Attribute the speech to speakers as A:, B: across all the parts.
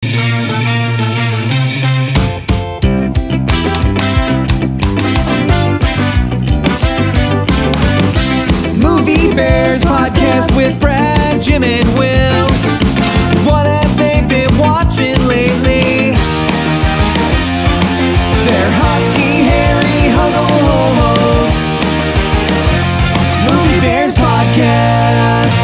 A: Movie Bears podcast with Brad, Jim, and Will. What have they been watching lately? They're husky, hairy, huggable homos. Movie Bears podcast.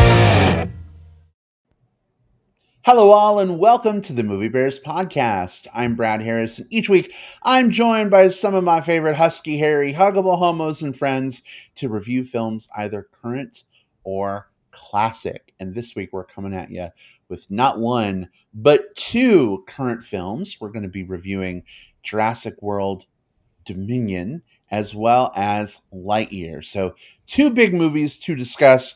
B: Hello all and welcome to the Movie Bears podcast. I'm Brad Harris, and each week I'm joined by some of my favorite husky, hairy, huggable homos and friends to review films either current or classic. And this week we're coming at you with not one, but two current films. We're going to be reviewing Jurassic World Dominion as well as Lightyear. So two big movies to discuss.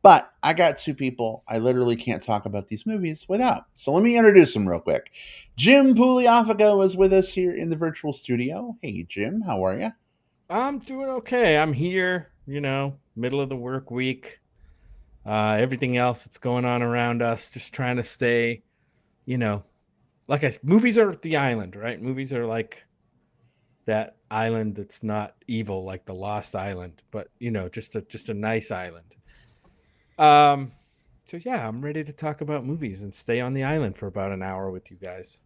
B: But I got two people I literally can't talk about these movies without. So let me introduce them real quick. Jim Pugliafico is with us here in the virtual studio. Hey, Jim, how are you?
C: I'm doing okay. I'm here, middle of the work week. Everything else that's going on around us, just trying to stay, movies are the island, right? Movies are like that island that's not evil, like the Lost Island, but, just a nice island. So yeah, I'm ready to talk about movies and stay on the island for about an hour with you guys.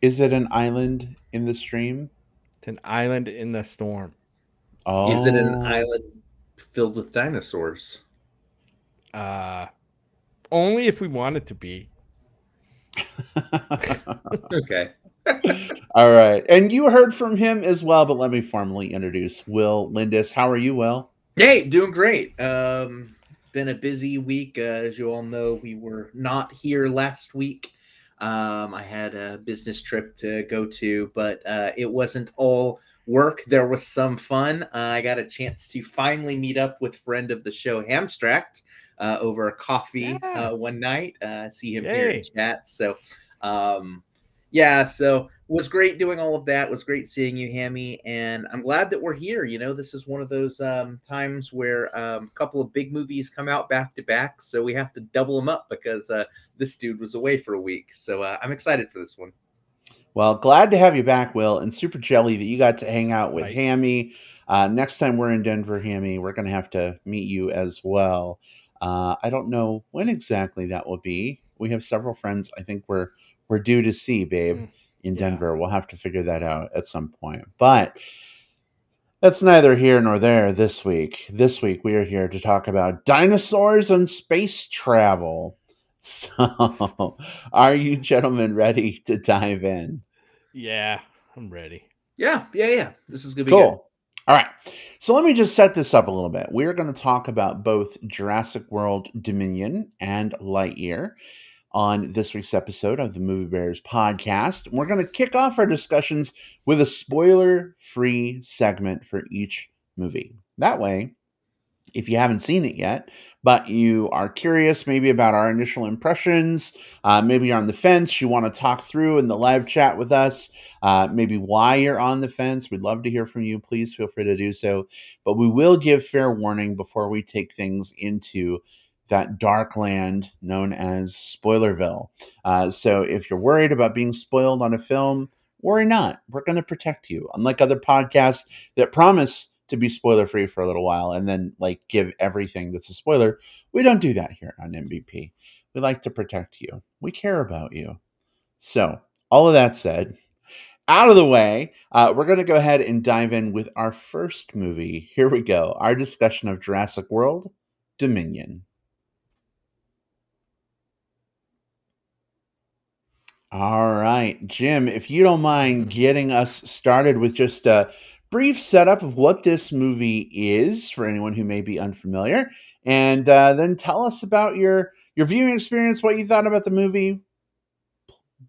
B: Is it an island in the stream?
C: It's an island in the storm.
B: Oh.
D: Is it an island filled with dinosaurs?
C: Only if we want it to be.
D: Okay.
B: All right. And you heard from him as well, but let me formally introduce Will Lindis. How are you, Will?
D: Hey, doing great. Been a busy week. As you all know, we were not here last week. I had a business trip to go to, but it wasn't all work. There was some fun. I got a chance to finally meet up with friend of the show, Hamstracked, over a coffee one night. See him here in chat. So, so it was great doing all of that. It was great seeing you, Hammy, and I'm glad that we're here. This is one of those times where a couple of big movies come out back to back, so we have to double them up because this dude was away for a week. So I'm excited for this one.
B: Well, glad to have you back, Will, and super jelly that you got to hang out with Hammy. Next time we're in Denver, Hammy, we're going to have to meet you as well. I don't know when exactly that will be. We have several friends I think we're due to see, babe, in Denver. We'll have to figure that out at some point. But that's neither here nor there this week. This week we are here to talk about dinosaurs and space travel. So are you gentlemen ready to dive in?
C: Yeah, I'm ready.
D: Yeah. This is going to be
B: cool.
D: Good.
B: All right. So let me just set this up a little bit. We're going to talk about both Jurassic World Dominion and Lightyear on this week's episode of the Movie Bears podcast. We're going to kick off our discussions with a spoiler-free segment for each movie. That way, if you haven't seen it yet, but you are curious maybe about our initial impressions, maybe you're on the fence, you want to talk through in the live chat with us, maybe why you're on the fence, we'd love to hear from you. Please feel free to do so. But we will give fair warning before we take things into that dark land known as Spoilerville. So if you're worried about being spoiled on a film, worry not. We're going to protect you. Unlike other podcasts that promise to be spoiler-free for a little while and then give everything that's a spoiler, we don't do that here on MBP. We like to protect you. We care about you. So all of that said, out of the way, we're going to go ahead and dive in with our first movie. Here we go. Our discussion of Jurassic World Dominion. All right, Jim, if you don't mind getting us started with just a brief setup of what this movie is for anyone who may be unfamiliar, and then tell us about your viewing experience, what you thought about the movie.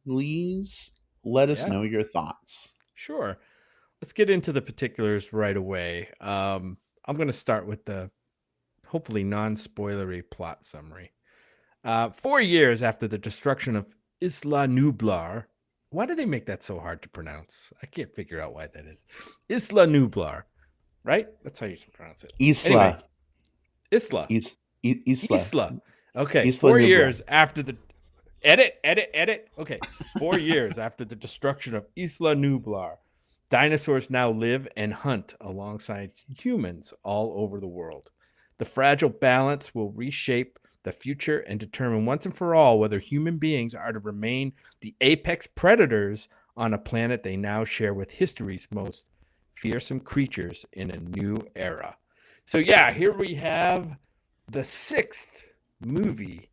B: Please let us know your thoughts.
C: Sure. Let's get into the particulars right away. I'm going to start with the hopefully non-spoilery plot summary. 4 years after the destruction of Isla Nublar. Why do they make that so hard to pronounce? I can't figure out why that is. Isla Nublar, right? That's how you pronounce it.
B: Isla.
C: Anyway, Isla.
B: Isla.
C: Okay.
B: Isla
C: 4
B: Nublar.
C: years after the Edit. Okay. 4 years after the destruction of Isla Nublar, dinosaurs now live and hunt alongside humans all over the world. The fragile balance will reshape the future and determine once and for all whether human beings are to remain the apex predators on a planet they now share with history's most fearsome creatures in a new era. So, yeah, here we have the sixth movie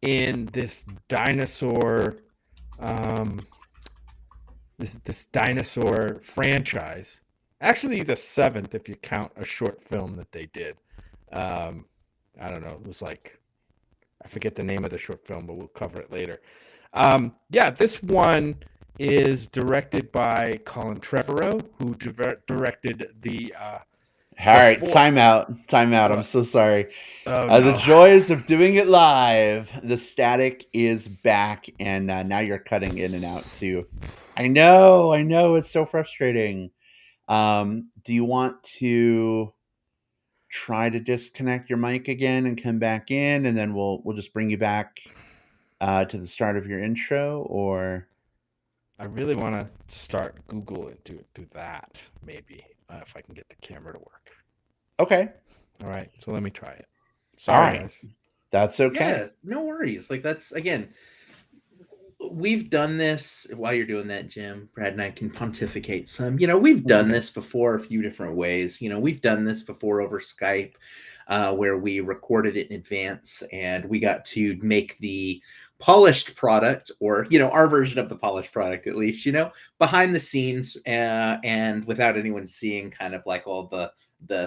C: in this dinosaur this dinosaur franchise. Actually, the seventh if you count a short film that they did. I don't know, it was like, I forget the name of the short film, but we'll cover it later. Yeah, this one is directed by Colin Trevorrow, who directed the
B: All right,
C: four-
B: time out. I'm
C: What?
B: so sorry.
C: Oh
B: The
C: no.
B: joys of doing it live. The static is back, and now you're cutting in and out too. I know. It's so frustrating. Do you want to try to disconnect your mic again and come back in, and then we'll just bring you back to the start of your intro, or
C: I really want to start Google and do that, maybe, if I can get the camera to work.
B: okay.
C: All right, so let me try it.
B: All
C: Sorry,
B: right.
C: guys.
B: That's okay.
D: Yeah, no worries. Like, that's, again, we've done this. While you're doing that, Jim, Brad and I can pontificate some. We've done this before a few different ways. We've done this before over Skype, where we recorded it in advance and we got to make the polished product, or our version of the polished product, at least, behind the scenes, and without anyone seeing kind of like all the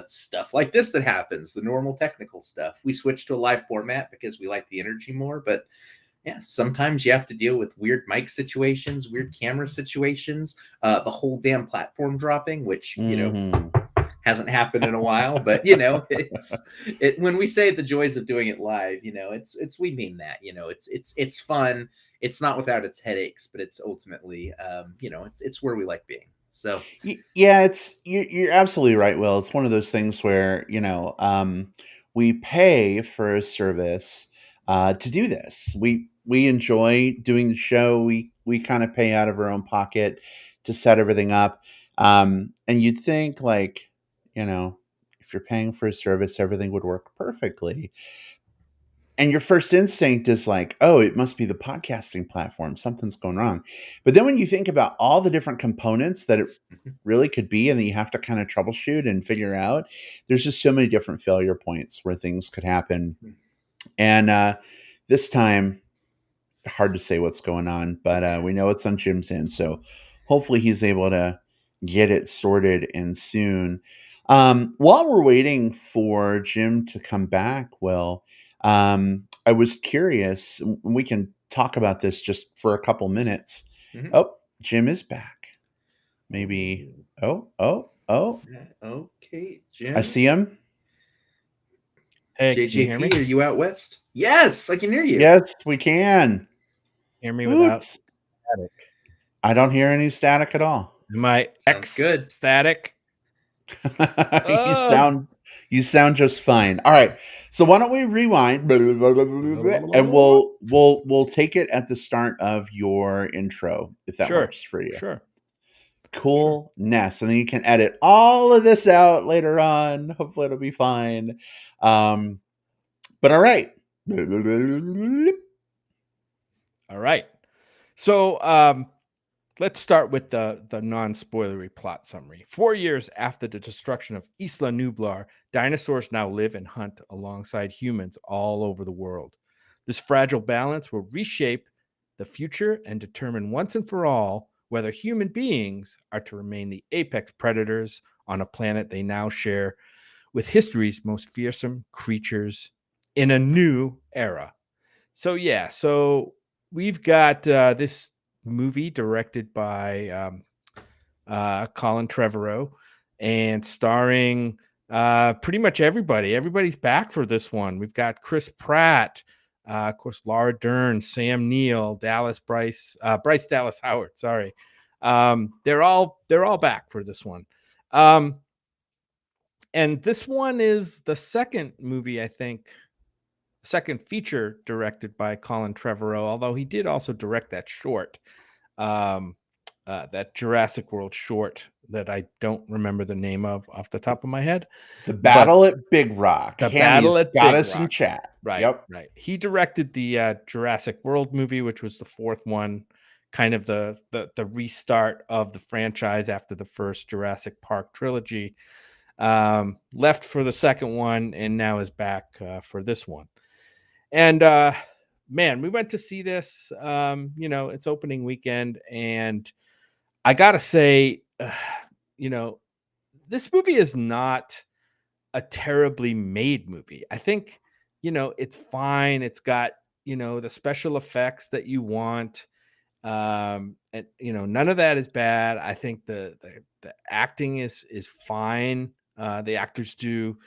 D: stuff like this that happens, the normal technical stuff. We switched to a live format because we like the energy more, but yeah, sometimes you have to deal with weird mic situations, weird camera situations, the whole damn platform dropping, which
B: Mhm.
D: hasn't happened in a while. But when we say the joys of doing it live, it's we mean that. It's fun. It's not without its headaches, but it's ultimately it's where we like being. So
B: Yeah, you're absolutely right, Will. It's one of those things where we pay for a service to do this. We enjoy doing the show. We kind of pay out of our own pocket to set everything up. And you'd think, like, if you're paying for a service, everything would work perfectly. And your first instinct is like, oh, it must be the podcasting platform. Something's going wrong. But then when you think about all the different components that it really could be, and then you have to kind of troubleshoot and figure out, there's just so many different failure points where things could happen. And this time, hard to say what's going on, but we know it's on Jim's end. So hopefully he's able to get it sorted and soon. While we're waiting for Jim to come back, Will, I was curious. We can talk about this just for a couple minutes.
D: Mhm.
B: Oh, Jim is back. Maybe. Oh.
D: Okay, Jim.
B: I see him.
C: Hey, can you hear me?
D: JJP, are you out west? Yes, I can hear you.
B: Yes, we can.
C: Hear me without
B: Oops.
C: static?
B: I don't hear any static at all.
C: Am I
D: Sounds good.
C: static?
B: You sound just fine. All right. So why don't we rewind and we'll take it at the start of your intro, if that
C: Sure.
B: works for you.
C: Sure.
B: Coolness. And then you can edit all of this out later on. Hopefully it'll be fine. But all right.
C: All right. So let's start with the non-spoilery plot summary. 4 years after the destruction of Isla Nublar, dinosaurs now live and hunt alongside humans all over the world. This fragile balance will reshape the future and determine once and for all whether human beings are to remain the apex predators on a planet they now share with history's most fearsome creatures in a new era. So yeah, so we've got this movie directed by Colin Trevorrow and starring pretty much everybody. Everybody's back for this one. We've got Chris Pratt, of course, Laura Dern, Sam Neill, Bryce Dallas Howard. Sorry, they're all back for this one. And this one is the second movie, I think, second feature directed by Colin Trevorrow, although he did also direct that short, that Jurassic World short that I don't remember the name of off the top of my head.
B: The
C: But
B: Battle at Big Rock.
C: The
B: Hammy's
C: Battle at
B: got
C: Big
B: us in
C: Rock.
B: chat.
C: Right.
B: Yep.
C: Right. He directed the Jurassic World movie, which was the fourth one, kind of the restart of the franchise after the first Jurassic Park trilogy. Left for the second one and now is back for this one. And man, we went to see this. It's opening weekend, and I gotta say, this movie is not a terribly made movie. I think, it's fine. It's got, the special effects that you want. And none of that is bad. I think the acting is fine. The actors do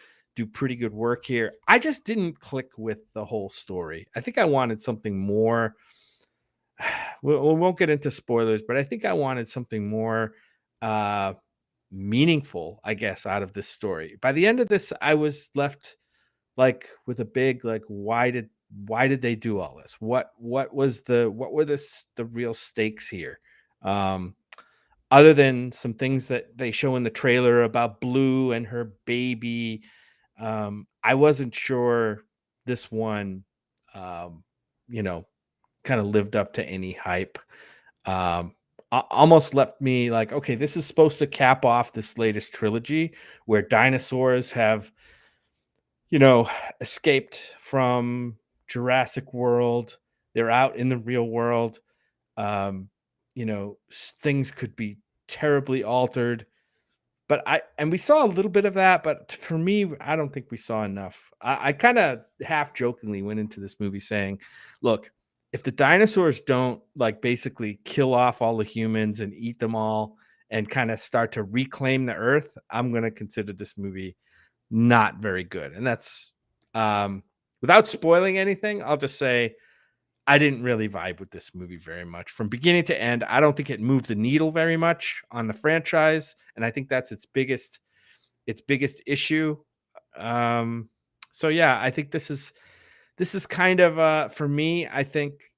C: pretty good work here. I just didn't click with the whole story. I think I wanted something more. We won't get into spoilers, but I think I wanted something more meaningful, I guess, out of this story. By the end of this, I was left like with a big like, why did they do all this? What were the real stakes here? Other than some things that they show in the trailer about Blue and her baby, I wasn't sure this one, kind of lived up to any hype. Almost left me like, okay, this is supposed to cap off this latest trilogy where dinosaurs have, escaped from Jurassic World. They're out in the real world. Things could be terribly altered. But we saw a little bit of that, but for me, I don't think we saw enough. I kind of half jokingly went into this movie saying, look, if the dinosaurs don't like basically kill off all the humans and eat them all and kind of start to reclaim the earth, I'm going to consider this movie not very good. And that's without spoiling anything, I'll just say I didn't really vibe with this movie very much from beginning to end. I don't think it moved the needle very much on the franchise, and I think that's its biggest issue. So yeah, I think this is kind of for me. I think,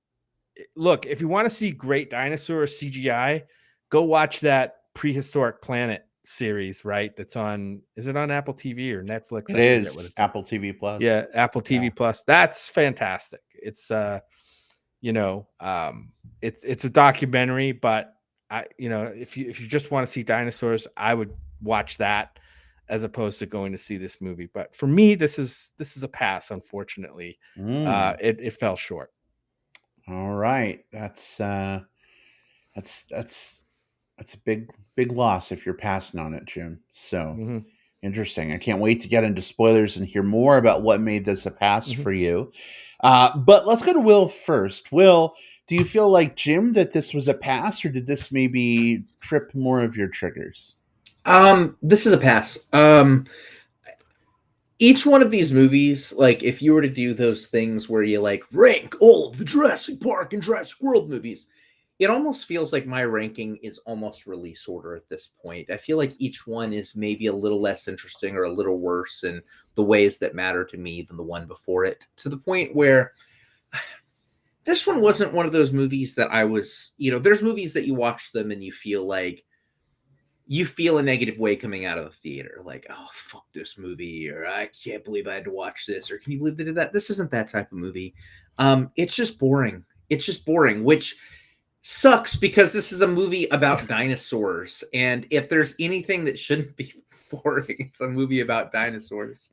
C: look, if you want to see great dinosaur CGI, go watch that Prehistoric Planet series, right? That's on, is it on Apple TV or Netflix?
B: It is Apple TV Plus.
C: Yeah, Apple TV Plus. That's fantastic. It's it's a documentary, but if you just want to see dinosaurs, I would watch that as opposed to going to see this movie. But for me, this is a pass, unfortunately. It fell short.
B: All right. That's a big loss if you're passing on it, Jim. So interesting. I can't wait to get into spoilers and hear more about what made this a pass for you. But let's go to Will first. Will, do you feel like Jim that this was a pass, or did this maybe trip more of your triggers?
D: This is a pass. Each one of these movies, like if you were to do those things where you like rank all of the Jurassic Park and Jurassic World movies, it almost feels like my ranking is almost release order at this point. I feel like each one is maybe a little less interesting or a little worse in the ways that matter to me than the one before it, to the point where this one wasn't one of those movies that I was, there's movies that you watch them and you feel a negative way coming out of the theater. Like, oh, fuck this movie, or I can't believe I had to watch this, or can you believe they did that? This isn't that type of movie. It's just boring. Which sucks because this is a movie about dinosaurs. And if there's anything that shouldn't be boring, it's a movie about dinosaurs.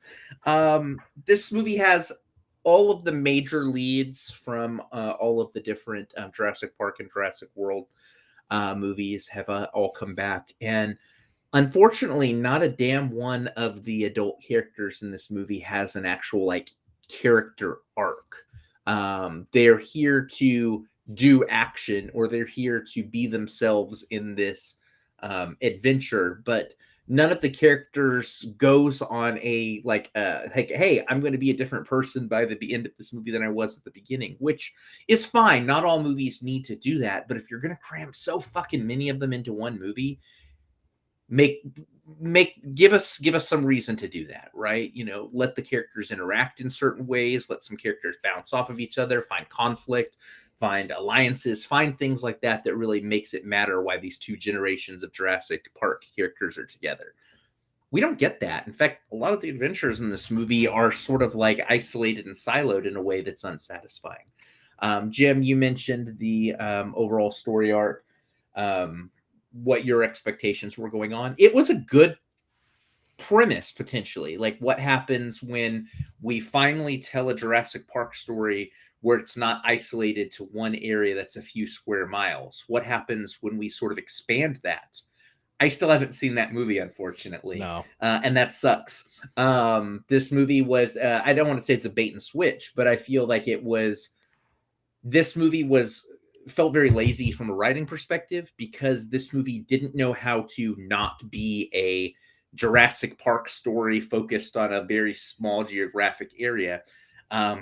D: This movie has all of the major leads from all of the different Jurassic Park and Jurassic World movies have all come back. And unfortunately, not a damn one of the adult characters in this movie has an actual like character arc. They're here to do action, or they're here to be themselves in this adventure, but none of the characters goes on a like hey, I'm going to be a different person by the end of this movie than I was at the beginning, which is fine. Not all movies need to do that, but if you're going to cram so fucking many of them into one movie, make give us some reason to do that, right? You know, let the characters interact in certain ways, let some characters bounce off of each other, find conflict, find alliances, find things like that that really makes it matter why these two generations of Jurassic Park characters are together. We don't get that. In fact, a lot of the adventures in this movie are sort of like isolated and siloed in a way that's unsatisfying. Jim, you mentioned the overall story arc, what your expectations were going on. It was a good premise, potentially. Like, what happens when we finally tell a Jurassic Park story where it's not isolated to one area that's a few square miles? What happens when we sort of expand that? I still haven't seen that movie, unfortunately.
C: No.
D: And that sucks. This movie was, I don't want to say it's a bait and switch, but I feel like this movie felt very lazy from a writing perspective, because this movie didn't know how to not be a Jurassic Park story focused on a very small geographic area.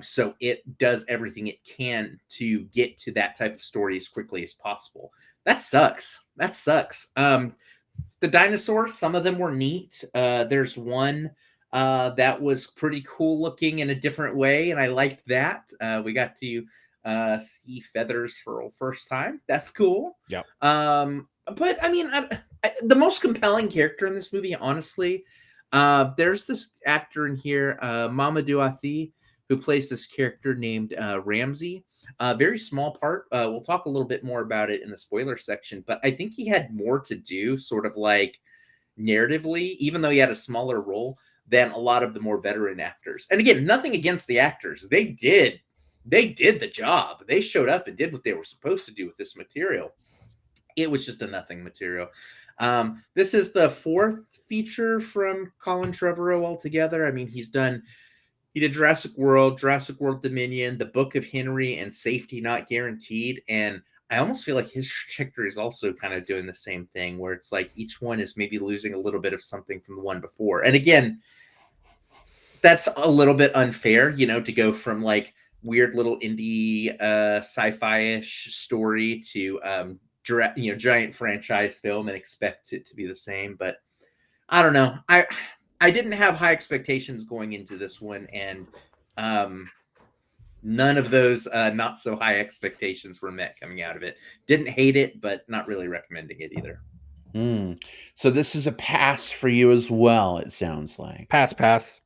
D: So it does everything it can to get to that type of story as quickly as possible. That sucks. The dinosaurs, some of them were neat. There's one that was pretty cool looking in a different way, and I liked that. We got to see feathers for the first time. That's cool.
C: Yeah.
D: But I mean, the most compelling character in this movie, honestly, there's this actor in here, Mamadou Athie, who plays this character named Ramsey. Very small part. We'll talk a little bit more about it in the spoiler section, but I think he had more to do, sort of like narratively, even though he had a smaller role than a lot of the more veteran actors. And again, nothing against the actors. They did the job. They showed up and did what they were supposed to do with this material. It was just a nothing material. This is the fourth feature from Colin Trevorrow altogether. I mean, he did Jurassic World Dominion, The Book of Henry, and Safety Not Guaranteed. And I almost feel like his trajectory is also kind of doing the same thing, where it's like each one is maybe losing a little bit of something from the one before. And again, that's a little bit unfair, to go from like weird little indie sci-fi-ish story to giant franchise film and expect it to be the same. But I don't know. I didn't have high expectations going into this one, and none of those not so high expectations were met coming out of it. Didn't hate it, but not really recommending it either.
B: So this is a pass for you as well, it sounds like.
C: Pass.
B: Pass.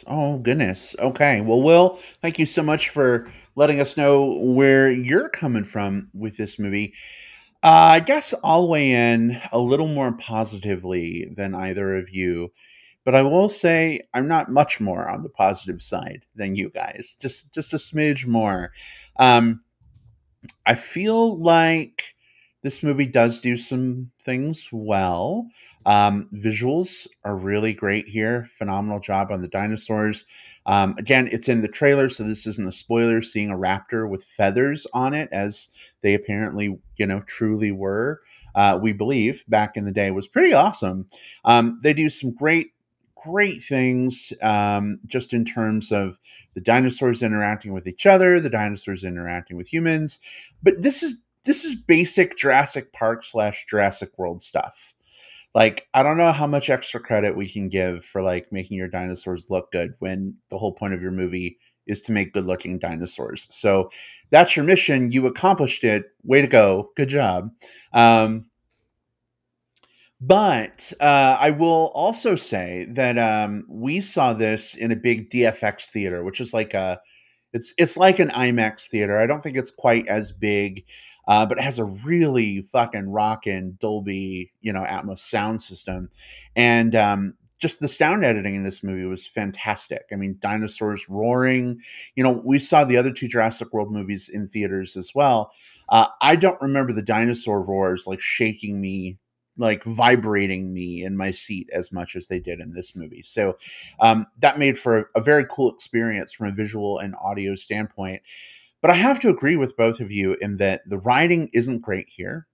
B: Oh, goodness. Okay. Well, Will, thank you so much for letting us know where you're coming from with this movie. I guess I'll weigh in a little more positively than either of you, but I will say I'm not much more on the positive side than you guys. Just a smidge more. I feel like this movie does do some things well. Visuals are really great here. Phenomenal job on the dinosaurs. Again, it's in the trailer, so this isn't a spoiler. Seeing a raptor with feathers on it, as they apparently, truly were, we believe, back in the day, was pretty awesome. They do some great things, just in terms of the dinosaurs interacting with each other, the dinosaurs interacting with humans. But this is basic Jurassic Park / Jurassic World stuff. Like, I don't know how much extra credit we can give for like making your dinosaurs look good when the whole point of your movie is to make good looking dinosaurs. So that's your mission. You accomplished it. Way to go. Good job. But I will also say that we saw this in a big DFX theater, which is like it's like an IMAX theater. I don't think it's quite as big, but it has a really fucking rockin' Dolby, Atmos sound system, and just the sound editing in this movie was fantastic. I mean, dinosaurs roaring. We saw the other two Jurassic World movies in theaters as well. I don't remember the dinosaur roars like shaking me, like vibrating me in my seat as much as they did in this movie. So that made for a very cool experience from a visual and audio standpoint. But I have to agree with both of you in that the writing isn't great here.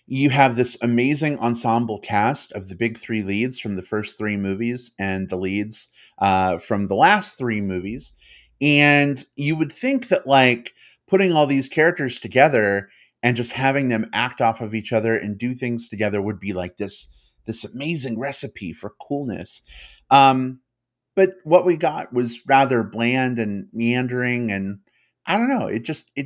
B: You have this amazing ensemble cast of the big three leads from the first three movies and the leads from the last three movies. And you would think that like putting all these characters together and just having them act off of each other and do things together would be like this amazing recipe for coolness. But what we got was rather bland and meandering, and I don't know. It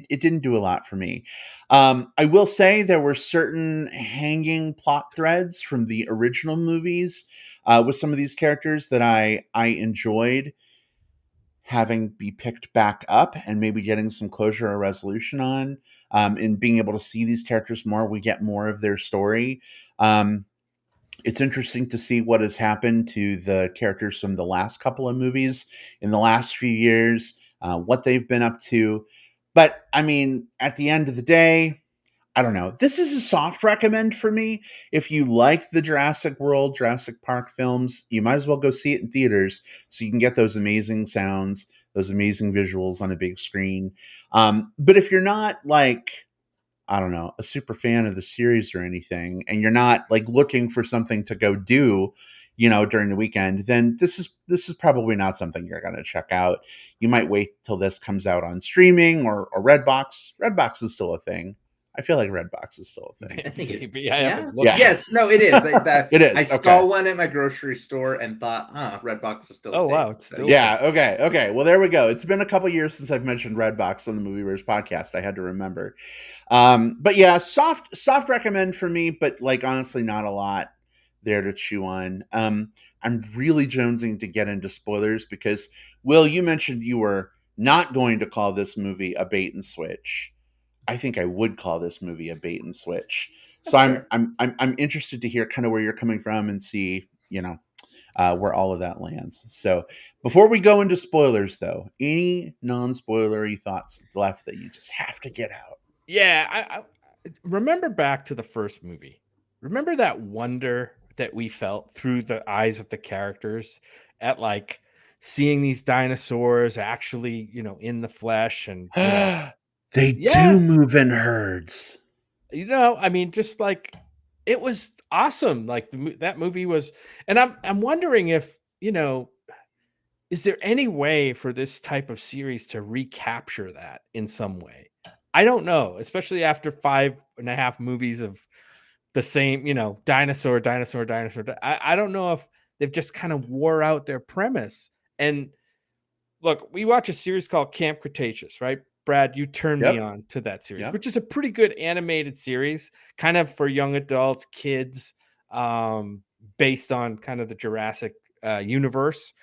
B: didn't do a lot for me. I will say there were certain hanging plot threads from the original movies with some of these characters that I enjoyed having be picked back up and maybe getting some closure or resolution on, and being able to see these characters more. We get more of their story. It's interesting to see what has happened to the characters from the last couple of movies in the last few years, what they've been up to. But I mean, at the end of the day, I don't know. This is a soft recommend for me. If you like the Jurassic World, Jurassic Park films, you might as well go see it in theaters so you can get those amazing sounds, those amazing visuals on a big screen. But if you're not like, I don't know, a super fan of the series or anything, and you're not like looking for something to go do, during the weekend, then this is probably not something you're going to check out. You might wait till this comes out on streaming or Redbox. Redbox is still a thing. I feel like Redbox is still a thing.
D: I think
C: Maybe I haven't looked
B: Yeah.
C: at it.
D: Yes, no, it is.
B: It is.
D: I
B: Okay.
D: saw one at my grocery store and thought, Redbox is still.
C: Oh,
D: a thing.
C: wow, it's still-
B: Yeah. Okay. Well, there we go. It's been a couple years since I've mentioned Redbox on the Movieverse podcast. I had to remember. But yeah, soft recommend for me, but like honestly, not a lot there to chew on. I'm really jonesing to get into spoilers because Will, you mentioned you were not going to call this movie a bait and switch. I think I would call this movie a bait and switch. So
D: That's
B: I'm interested to hear kind of where you're coming from and see, where all of that lands. So before we go into spoilers, though, any non-spoilery thoughts left that you just have to get out?
C: Yeah, I remember back to the first movie. Remember that wonder that we felt through the eyes of the characters at like seeing these dinosaurs actually, in the flesh, and
B: They
C: Yeah.
B: do move in herds.
C: I mean, just like it was awesome. Like that movie was, and I'm wondering if is there any way for this type of series to recapture that in some way? I don't know, especially after 5.5 movies of the same, dinosaur. I don't know if they've just kind of wore out their premise. And look, we watch a series called Camp Cretaceous, right? Brad, you turned me
B: Yep.
C: on to that series,
B: Yep.
C: which is a pretty good animated series, kind of for young adults, kids, based on kind of the Jurassic universe.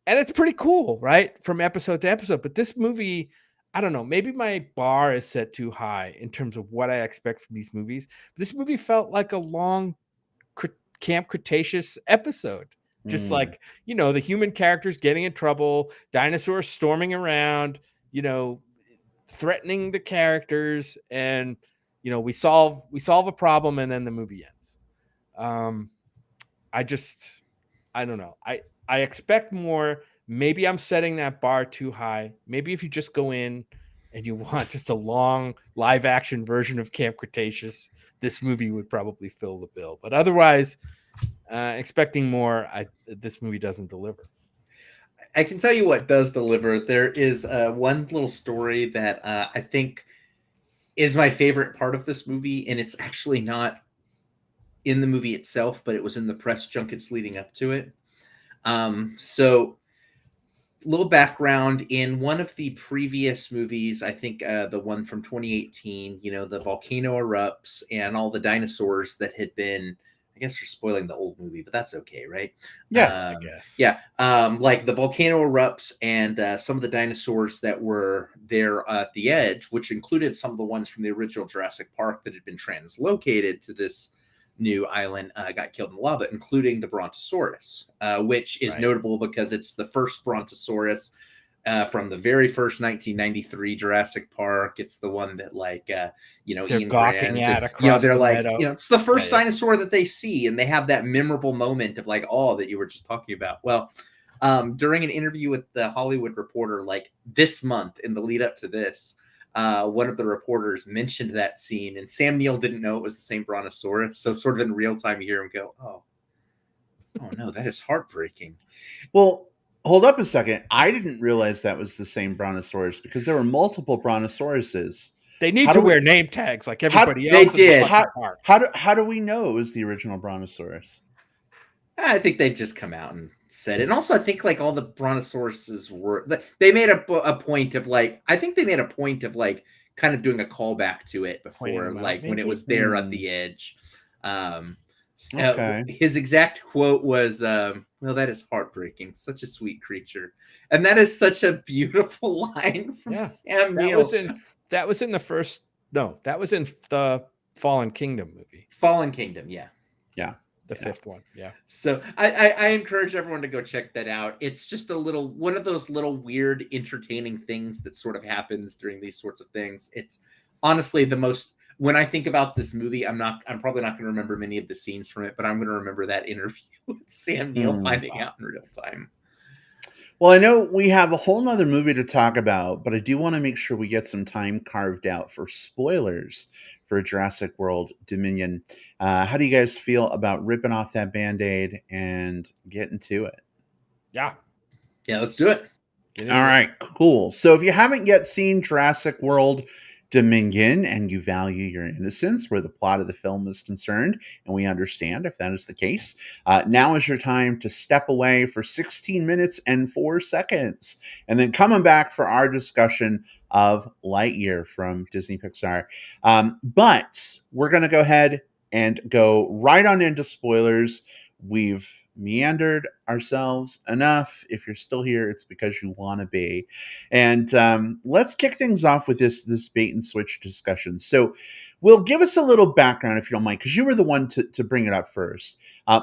C: And it's pretty cool, right? From episode to episode. But this movie, I don't know, maybe my bar is set too high in terms of what I expect from these movies. But this movie felt like a long Camp Cretaceous episode. Just like, the human characters getting in trouble, dinosaurs storming around, threatening the characters, and we solve a problem, and then the movie ends. I don't know. I expect more. Maybe I'm setting that bar too high. Maybe if you just go in and you want just a long live action version of Camp Cretaceous, this movie would probably fill the bill. But otherwise, expecting more, this movie doesn't deliver.
D: I can tell you what does deliver. There is one little story that I think is my favorite part of this movie, and it's actually not in the movie itself, but it was in the press junkets leading up to it. So little background: in one of the previous movies, I think the one from 2018, the volcano erupts and all the dinosaurs that had been, I guess you're spoiling the old movie, but that's okay, right?
B: Yeah,
C: I guess.
D: Yeah. Like the volcano erupts and some of the dinosaurs that were there at the edge, which included some of the ones from the original Jurassic Park that had been translocated to this new island, got killed in lava, including the Brontosaurus, which is
C: Right.
D: notable because it's the first Brontosaurus from the very first 1993 Jurassic Park. It's the one that
C: they're
D: Ian
C: gawking
D: Grant,
C: at across
D: they're
C: the
D: like,
C: meadow.
D: it's the first
C: Yeah.
D: dinosaur that they see, and they have that memorable moment of like, that you were just talking about. Well, during an interview with the Hollywood Reporter, like this month in the lead up to this, one of the reporters mentioned that scene, and Sam Neill didn't know it was the same Brontosaurus. So sort of in real time, you hear him go, oh no, that is heartbreaking.
B: Well, hold up a second. I didn't realize that was the same Brontosaurus because there were multiple Brontosauruses
C: They need
B: How
C: to
B: do we-
C: wear name tags like
B: How-
C: everybody
D: They
C: else in the
D: did.
C: fucking park.
B: How do we know it was the original Brontosaurus?
D: I think they've just come out and said it. And also, I think like all the brontosauruses were, they made a point of like, I think they made a point of like kind of doing a callback to it
C: Pointing
D: before,
C: them out,
D: like when it
C: maybe?
D: was there at the edge.
B: Okay.
D: His exact quote was, well, that is heartbreaking. Such a sweet creature. And that is such a beautiful line from
C: Yeah.
D: Sam
C: That
D: Neill.
C: was in the first. No, that was in the Fallen Kingdom movie,
D: Fallen Kingdom, yeah.
C: the fifth one. Yeah.
D: So I encourage everyone to go check that out. It's just one of those little weird, entertaining things that sort of happens during these sorts of things. It's honestly the most. When I think about this movie, I'm probably not going to remember many of the scenes from it, but I'm going to remember that interview with Sam Neill finding out in real time.
B: Well, I know we have a whole nother movie to talk about, but I do want to make sure we get some time carved out for spoilers for Jurassic World Dominion. How do you guys feel about ripping off that Band-Aid and getting to it?
C: Yeah.
D: Yeah, let's do it.
B: All right, cool. So if you haven't yet seen Jurassic World Dominion and you value your innocence where the plot of the film is concerned, and we understand if that is the case, now is your time to step away for 16 minutes and 4 seconds and then coming back for our discussion of Lightyear from Disney Pixar. But we're going to go ahead and go right on into spoilers. We've meandered ourselves enough. If you're still here, it's because you want to be. And let's kick things off with this bait and switch discussion. So, Will, give us a little background if you don't mind, because you were the one to bring it up first.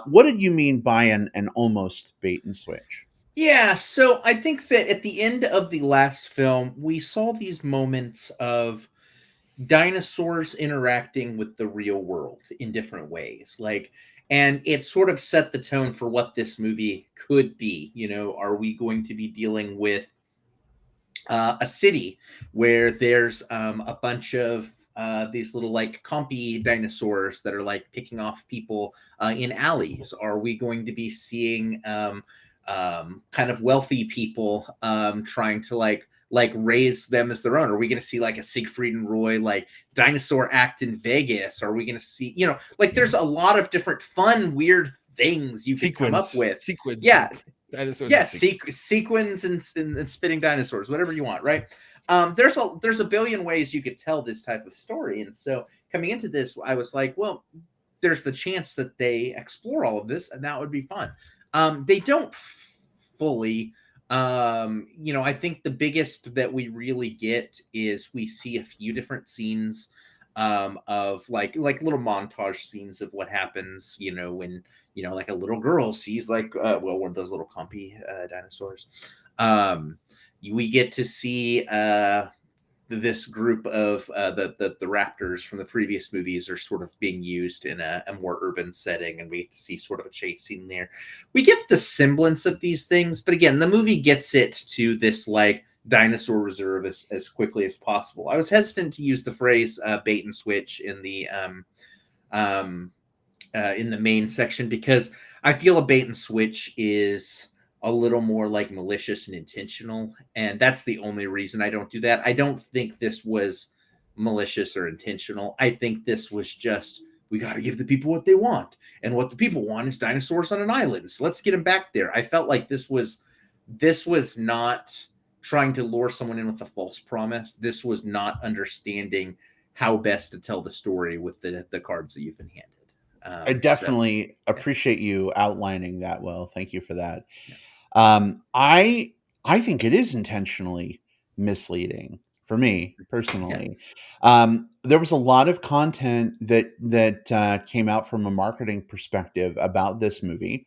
B: What did you mean by an almost bait and switch?
D: Yeah, so I think that at the end of the last film, we saw these moments of dinosaurs interacting with the real world in different ways. And it sort of set the tone for what this movie could be. You know, are we going to be dealing with a city where there's a bunch of these little like compy dinosaurs that are like picking off people in alleys? Are we going to be seeing kind of wealthy people trying to like raise them as their own? Are we going to see like a Siegfried and Roy like dinosaur act in Vegas? Are we going to see, you know, like there's a lot of different fun, weird things you can come up with.
C: Sequence.
D: Yeah.
C: Dinosaurs.
D: Yeah. Sequins and spitting dinosaurs, whatever you want. Right. There's a billion ways you could tell this type of story. And so coming into this, I was like, well, there's the chance that they explore all of this and that would be fun. They don't fully. I think the biggest that we really get is we see a few different scenes of like little montage scenes of what happens, you know, when, you know, like a little girl sees like one of those little compy dinosaurs. We get to see this group of the raptors from the previous movies are sort of being used in a more urban setting, and we get to see sort of a chase scene there. We get the semblance of these things, but again, the movie gets it to this like dinosaur reserve as quickly as possible. I was hesitant to use the phrase bait and switch in the main section because I feel a bait and switch is a little more like malicious and intentional. And that's the only reason I don't do that. I don't think this was malicious or intentional. I think this was just, we got to give the people what they want. And what the people want is dinosaurs on an island. So let's get them back there. I felt like this was not trying to lure someone in with a false promise. This was not understanding how best to tell the story with the cards that you've been handed.
B: I definitely appreciate you outlining that well. Thank you for that.
D: Yeah.
B: I think it is intentionally misleading for me personally. There was a lot of content that came out from a marketing perspective about this movie.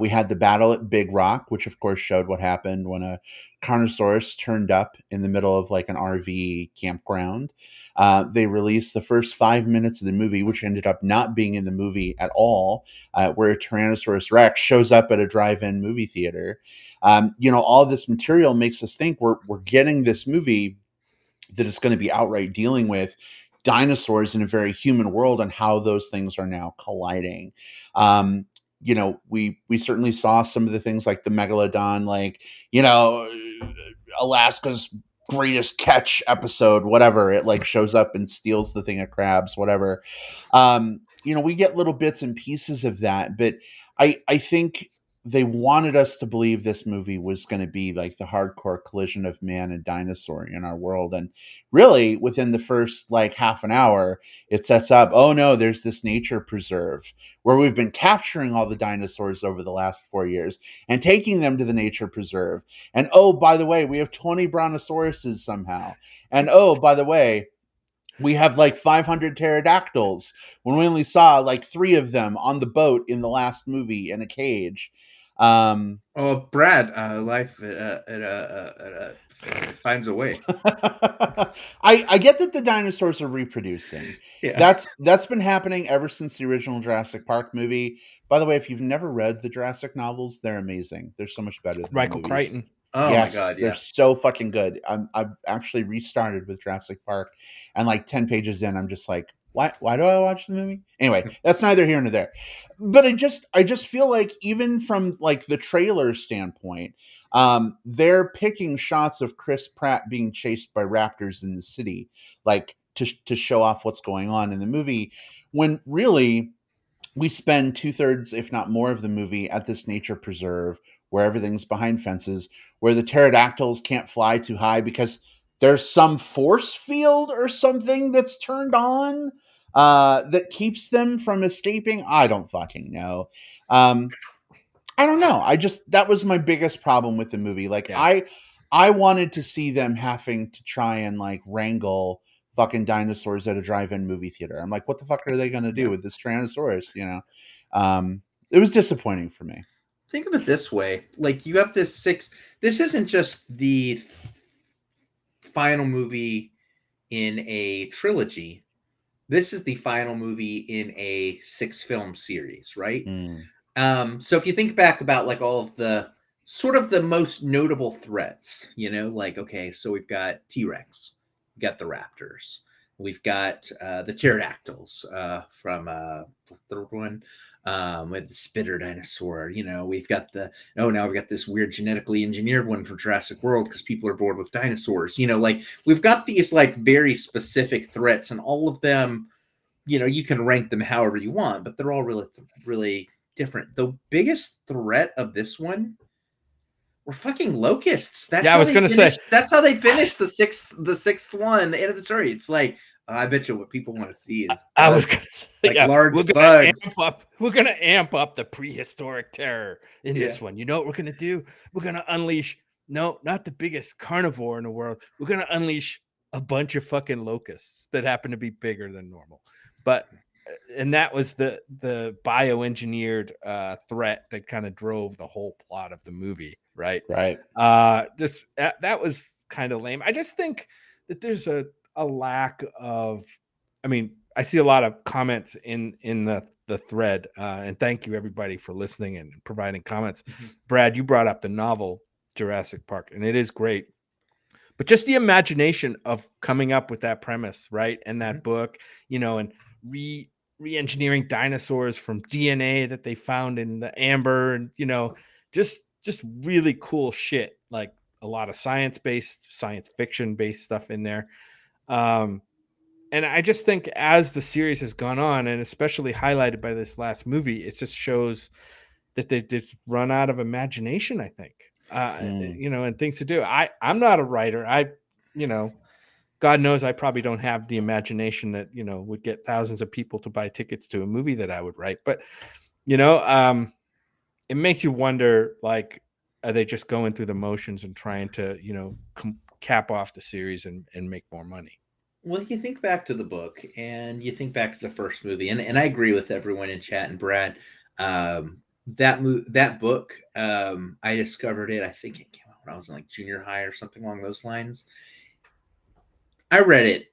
B: We had the battle at Big Rock, which of course showed what happened when a Carnosaurus turned up in the middle of like an RV campground. They released the first 5 minutes of the movie, which ended up not being in the movie at all, where a Tyrannosaurus Rex shows up at a drive-in movie theater. All of this material makes us think we're getting this movie that is going to be outright dealing with dinosaurs in a very human world and how those things are now colliding. We certainly saw some of the things like the megalodon, like, Alaska's greatest catch episode, whatever. It like shows up and steals the thing of crabs, whatever. We get little bits and pieces of that, but I think they wanted us to believe this movie was going to be like the hardcore collision of man and dinosaur in our world. And really, within the first like half an hour, it sets up, oh no, there's this nature preserve where we've been capturing all the dinosaurs over the last 4 years and taking them to the nature preserve. And oh, by the way, we have 20 brontosauruses somehow. And oh, by the way, we have like 500 pterodactyls when we only saw like 3 of them on the boat in the last movie in a cage.
D: Brad, life finds a way.
B: I get that the dinosaurs are reproducing.
C: Yeah.
B: That's been happening ever since the original Jurassic Park movie. By the way, if you've never read the Jurassic novels, they're amazing. They're so much better than
C: Michael
B: the movies.
C: Crichton.
D: Oh
B: Yes,
D: my God,
B: they're
D: yeah.
B: so fucking good. I've actually restarted with Jurassic Park, and like 10 pages in, I'm just like, why do I watch the movie? Anyway, that's neither here nor there. But I just feel like even from like the trailer standpoint, they're picking shots of Chris Pratt being chased by raptors in the city, like to show off what's going on in the movie, when really we spend 2/3, if not more, of the movie at this nature preserve where everything's behind fences, where the pterodactyls can't fly too high because there's some force field or something that's turned on that keeps them from escaping. I don't fucking know. I don't know. That was my biggest problem with the movie. Like
C: Yeah.
B: I wanted to see them having to try and like wrangle fucking dinosaurs at a drive-in movie theater. I'm like, what the fuck are they going to do with this Tyrannosaurus? It was disappointing for me.
D: Think of it this way: like you have this 6. This isn't just the final movie in a trilogy. This is the final movie in a 6-film series, right? So if you think back about like all of the sort of the most notable threats, like, okay, so we've got T-Rex, we've got the raptors, we've got the pterodactyls from the third one, with the spitter dinosaur, we've got now we've got this weird genetically engineered one from Jurassic World because people are bored with dinosaurs, like we've got these like very specific threats, and all of them, you can rank them however you want, but they're all really, really different. The biggest threat of this one were fucking locusts. That's
C: I was going to say
D: that's how they finished the sixth one, the end of the story. It's like, I bet you what people want to see is
C: I was going to say,
D: like large
C: we're
D: bugs.
C: We're going to amp up the prehistoric terror in this one. You know what we're going to do? We're going to unleash, no, not the biggest carnivore in the world. We're going to unleash a bunch of fucking locusts that happen to be bigger than normal. And that was the bioengineered threat that kind of drove the whole plot of the movie, right?
B: Right.
C: That was kind of lame. I just think that there's a lack of, I see a lot of comments in the thread, and thank you everybody for listening and providing comments. Mm-hmm. Brad, you brought up the novel Jurassic Park, and it is great. But just the imagination of coming up with that premise, right? And that book, and re-engineering dinosaurs from DNA that they found in the amber, and just really cool shit, like a lot of science fiction based stuff in there. And I just think as the series has gone on, and especially highlighted by this last movie, it just shows that they just run out of imagination, I think. And things to do. I'm not a writer. God knows I probably don't have the imagination that, would get thousands of people to buy tickets to a movie that I would write. But, it makes you wonder, like, are they just going through the motions and trying to, cap off the series and make more money?
D: Well, you think back to the book and you think back to the first movie, and I agree with everyone in chat and Brad. That book, I discovered it. I think it came out when I was in like junior high or something along those lines. I read it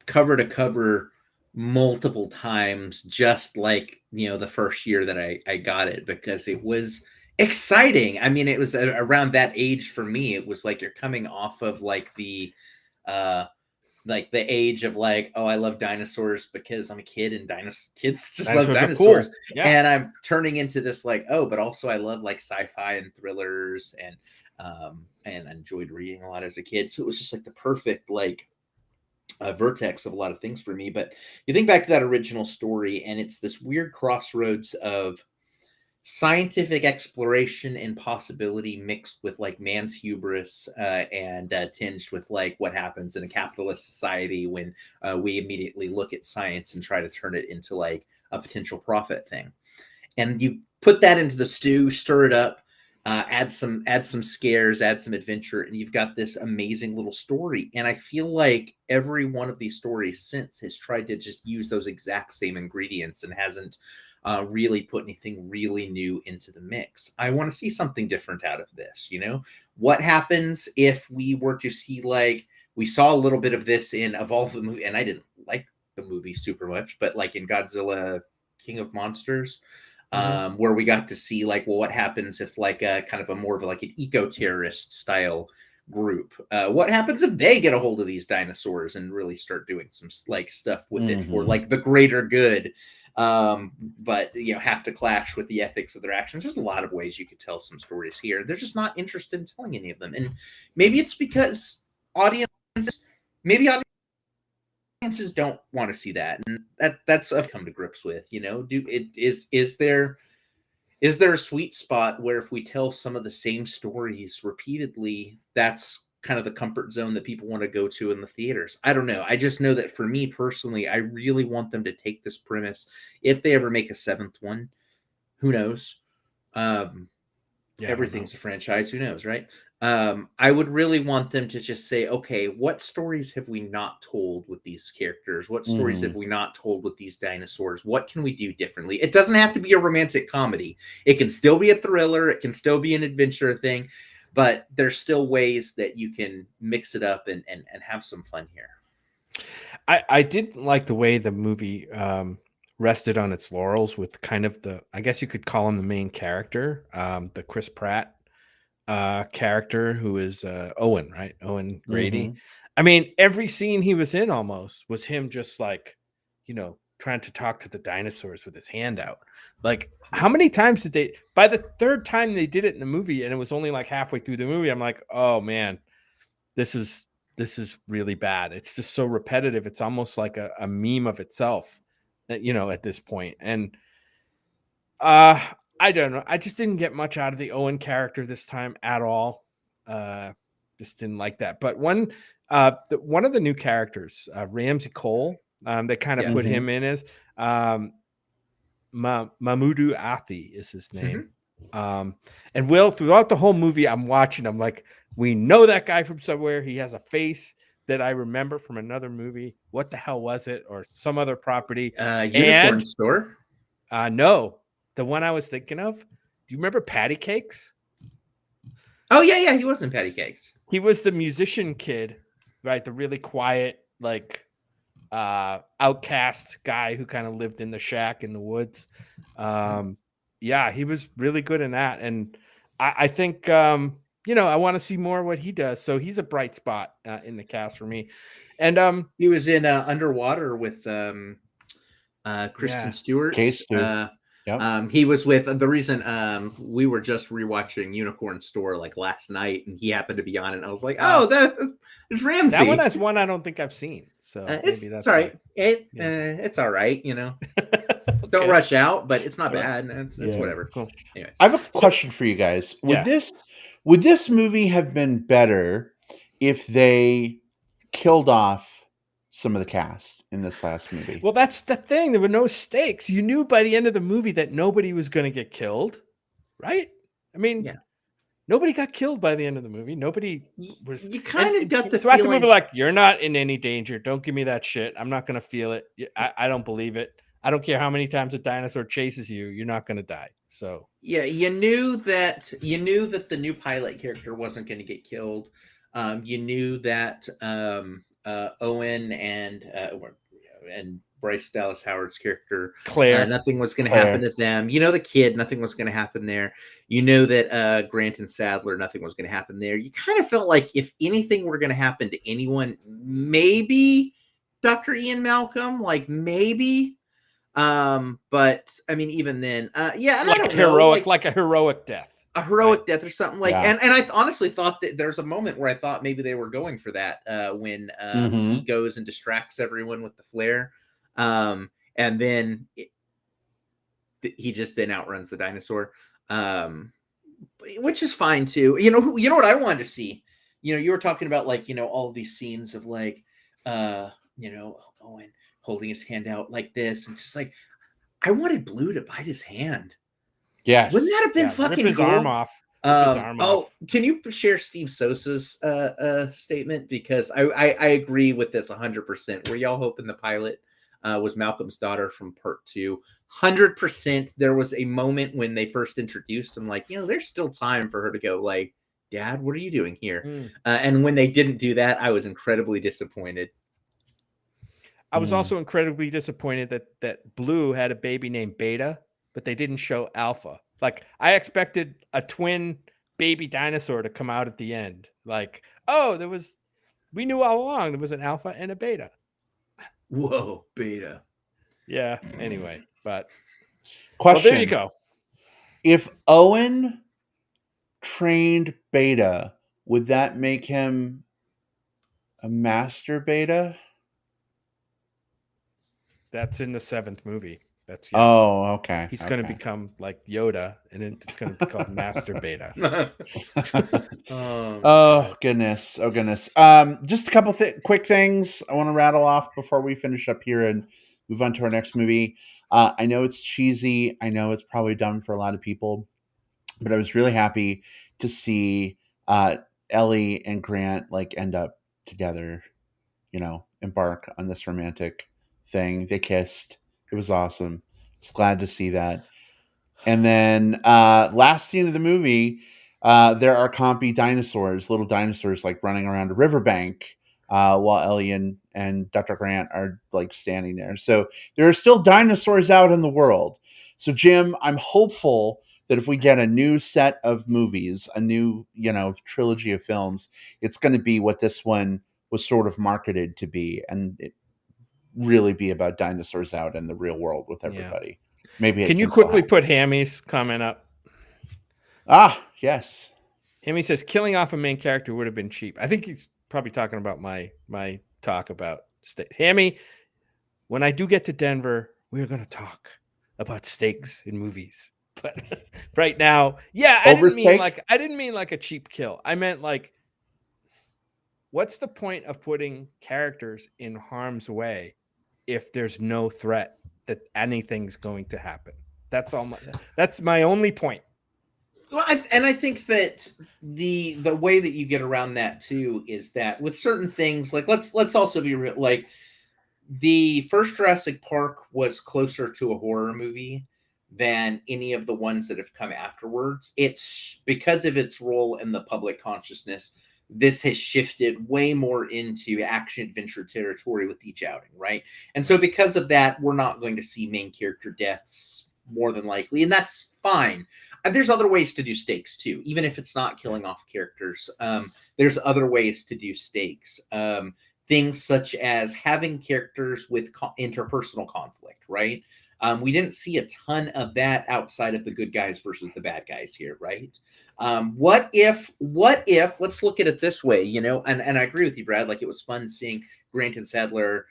D: cover to cover multiple times, just like, the first year that I got it, because it was exciting. It was around that age for me. It was like you're coming off of like the age of like, oh, I love dinosaurs because I'm a kid and kids just love dinosaurs. Cool. Yeah. And I'm turning into this like, oh, but also I love like sci-fi and thrillers and and I enjoyed reading a lot as a kid. So it was just like the perfect like vertex of a lot of things for me. But you think back to that original story, and it's this weird crossroads of scientific exploration and possibility mixed with like man's hubris and tinged with like what happens in a capitalist society when we immediately look at science and try to turn it into like a potential profit thing. And you put that into the stew, stir it up, add some scares, add some adventure, and you've got this amazing little story. And I feel like every one of these stories since has tried to just use those exact same ingredients and hasn't really put anything really new into the mix. I want to see something different out of this. You know, what happens if we were to see, like, we saw a little bit of this in Evolve the movie, and I didn't like the movie super much, but like in Godzilla King of Monsters, where we got to see like, well, what happens if like a kind of a more of like an eco-terrorist style group, what happens if they get a hold of these dinosaurs and really start doing some like stuff with it for like the greater good, but you know, have to clash with the ethics of their actions. There's a lot of ways you could tell some stories here. They're just not interested in telling any of them, and maybe it's because maybe audiences don't want to see that, and that's I've come to grips with. You know, is there a sweet spot where if we tell some of the same stories repeatedly, that's kind of the comfort zone that people want to go to in the theaters? I don't know. I just know that for me personally, I really want them to take this premise. If they ever make a seventh one, who knows? Everything's a franchise. Who knows, right? I would really want them to just say, okay, what stories have we not told with these characters? What stories have we not told with these dinosaurs? What can we do differently? It doesn't have to be a romantic comedy. It can still be a thriller. It can still be an adventure thing, but there's still ways that you can mix it up and have some fun here.
C: I did like the way the movie rested on its laurels with kind of I guess you could call him the main character, the Chris Pratt character, who is Owen, right? Owen Grady. I mean, every scene he was in almost was him just like, you know, trying to talk to the dinosaurs with his hand out. Like, how many times did they, by the third time they did it in the movie, and it was only like halfway through the movie, I'm like, oh man, this is really bad. It's just so repetitive. It's almost like a meme of itself, you know, at this point. And I don't know. I just didn't get much out of the Owen character this time at all. Just didn't like that. But one of the new characters, Ramsey Cole, they kind of put him in as Mahmoudou Athi is his name. And Will, throughout the whole movie, I'm watching. I'm like, we know that guy from somewhere. He has a face that I remember from another movie. What the hell was it? Or some other property?
D: Unicorn Store?
C: No. The one I was thinking of. Do you remember Patty Cakes?
D: Oh, yeah. He was in Patty Cakes.
C: He was the musician kid, right? The really quiet, like, outcast guy who kind of lived in the shack in the woods. Yeah, he was really good in that. And I think, you know, I want to see more of what he does. So he's a bright spot in the cast for me. And
D: he was in Underwater with Kristen Stewart. He was with the reason we were just rewatching Unicorn Store like last night, and he happened to be on it. And I was like, oh, it's Ramsey.
C: That one is one I don't think I've seen. So
D: it's all right. It's all right, you know. Don't rush out, but it's not bad. It's whatever. Cool. Anyways.
B: I have a question for you guys. Would this movie have been better if they killed off some of the cast in this last movie?
C: Well, that's the thing. There were no stakes. You knew by the end of the movie that nobody was going to get killed, right? I mean, nobody got killed by the end of the movie. Nobody was.
D: You kind of got the
C: throughout
D: feeling
C: the movie, like, you're not in any danger. Don't give me that shit. I'm not going to feel it. I don't believe it. I don't care how many times a dinosaur chases you. You're not going to die. So
D: yeah, you knew that the new pilot character wasn't going to get killed. You knew that Owen and Bryce Dallas Howard's character,
C: Claire,
D: nothing was going to happen to them. You know, the kid, nothing was going to happen there. You know that Grant and Sadler, nothing was going to happen there. You kind of felt like if anything were going to happen to anyone, maybe Dr. Ian Malcolm, like maybe. But I mean, even then, and
C: like a heroic death.
D: a heroic
C: Right.
D: death or something like.
B: Yeah.
D: And I honestly thought that there's a moment where I thought maybe they were going for that when he
B: Mhm.
D: goes and distracts everyone with the flare, and then he just then outruns the dinosaur, which is fine too. You know what I wanted to see. You were talking about like all these scenes of like, Owen holding his hand out like this. It's just like I wanted Blue to bite his hand. Wouldn't that
B: Yes.
D: have been
C: Yeah. Rip
D: fucking
C: his arm
D: cool?
C: off. Rip his arm
D: Oh,
C: off.
D: can you share Steve Sosa's statement? Because I agree with this 100%. Were y'all hoping the pilot was Malcolm's daughter from part 2? 100%. There was a moment when they first introduced him, like, there's still time for her to go, like, Dad, what are you doing here?
C: Mm.
D: And when they didn't do that, I was incredibly disappointed.
C: I was also incredibly disappointed that Blue had a baby named Beta, but they didn't show Alpha. Like I expected a twin baby dinosaur to come out at the end. Like, oh, we knew all along there was an Alpha and a Beta.
D: Whoa, Beta.
C: Yeah. Anyway, but
B: Question.
C: well, there you go.
B: If Owen trained Beta, would that make him a master Beta?
C: That's in the 7th movie. That's
B: Oh, okay.
C: He's going to become like Yoda, and it's going to be called Master Beta.
B: Oh goodness. Oh goodness. Just a couple quick things I want to rattle off before we finish up here and move on to our next movie. I know it's cheesy. I know it's probably dumb for a lot of people, but I was really happy to see Ellie and Grant like end up together. Embark on this romantic thing. They kissed. It was awesome. Just glad to see that. And then last scene of the movie, there are compy dinosaurs, little dinosaurs like running around a riverbank while Ellie and Dr. Grant are like standing there. So there are still dinosaurs out in the world. So Jim, I'm hopeful that if we get a new set of movies, a new, trilogy of films, it's going to be what this one was sort of marketed to be, and it really be about dinosaurs out in the real world with everybody. Yeah. Maybe
C: can you quickly put Hammy's comment up?
B: Yes.
C: Hammy says killing off a main character would have been cheap. I think he's probably talking about my talk about Hammy. When I do get to Denver, we're going to talk about stakes in movies. But right now, I didn't mean like a cheap kill. I meant like, what's the point of putting characters in harm's way if there's no threat that anything's going to happen? That's my only point.
D: Well, I think that the way that you get around that too is that with certain things, like let's also be real, like the first Jurassic Park was closer to a horror movie than any of the ones that have come afterwards. It's because of its role in the public consciousness. This has shifted way more into action adventure territory with each outing, right? And so because of that, we're not going to see main character deaths more than likely, and that's fine. There's other ways to do stakes too, even if it's not killing off characters. There's other ways to do stakes. Things such as having characters with interpersonal conflict, right? We didn't see a ton of that outside of the good guys versus the bad guys here, right? What if, let's look at it this way, and I agree with you, Brad, like it was fun seeing Grant and Sadler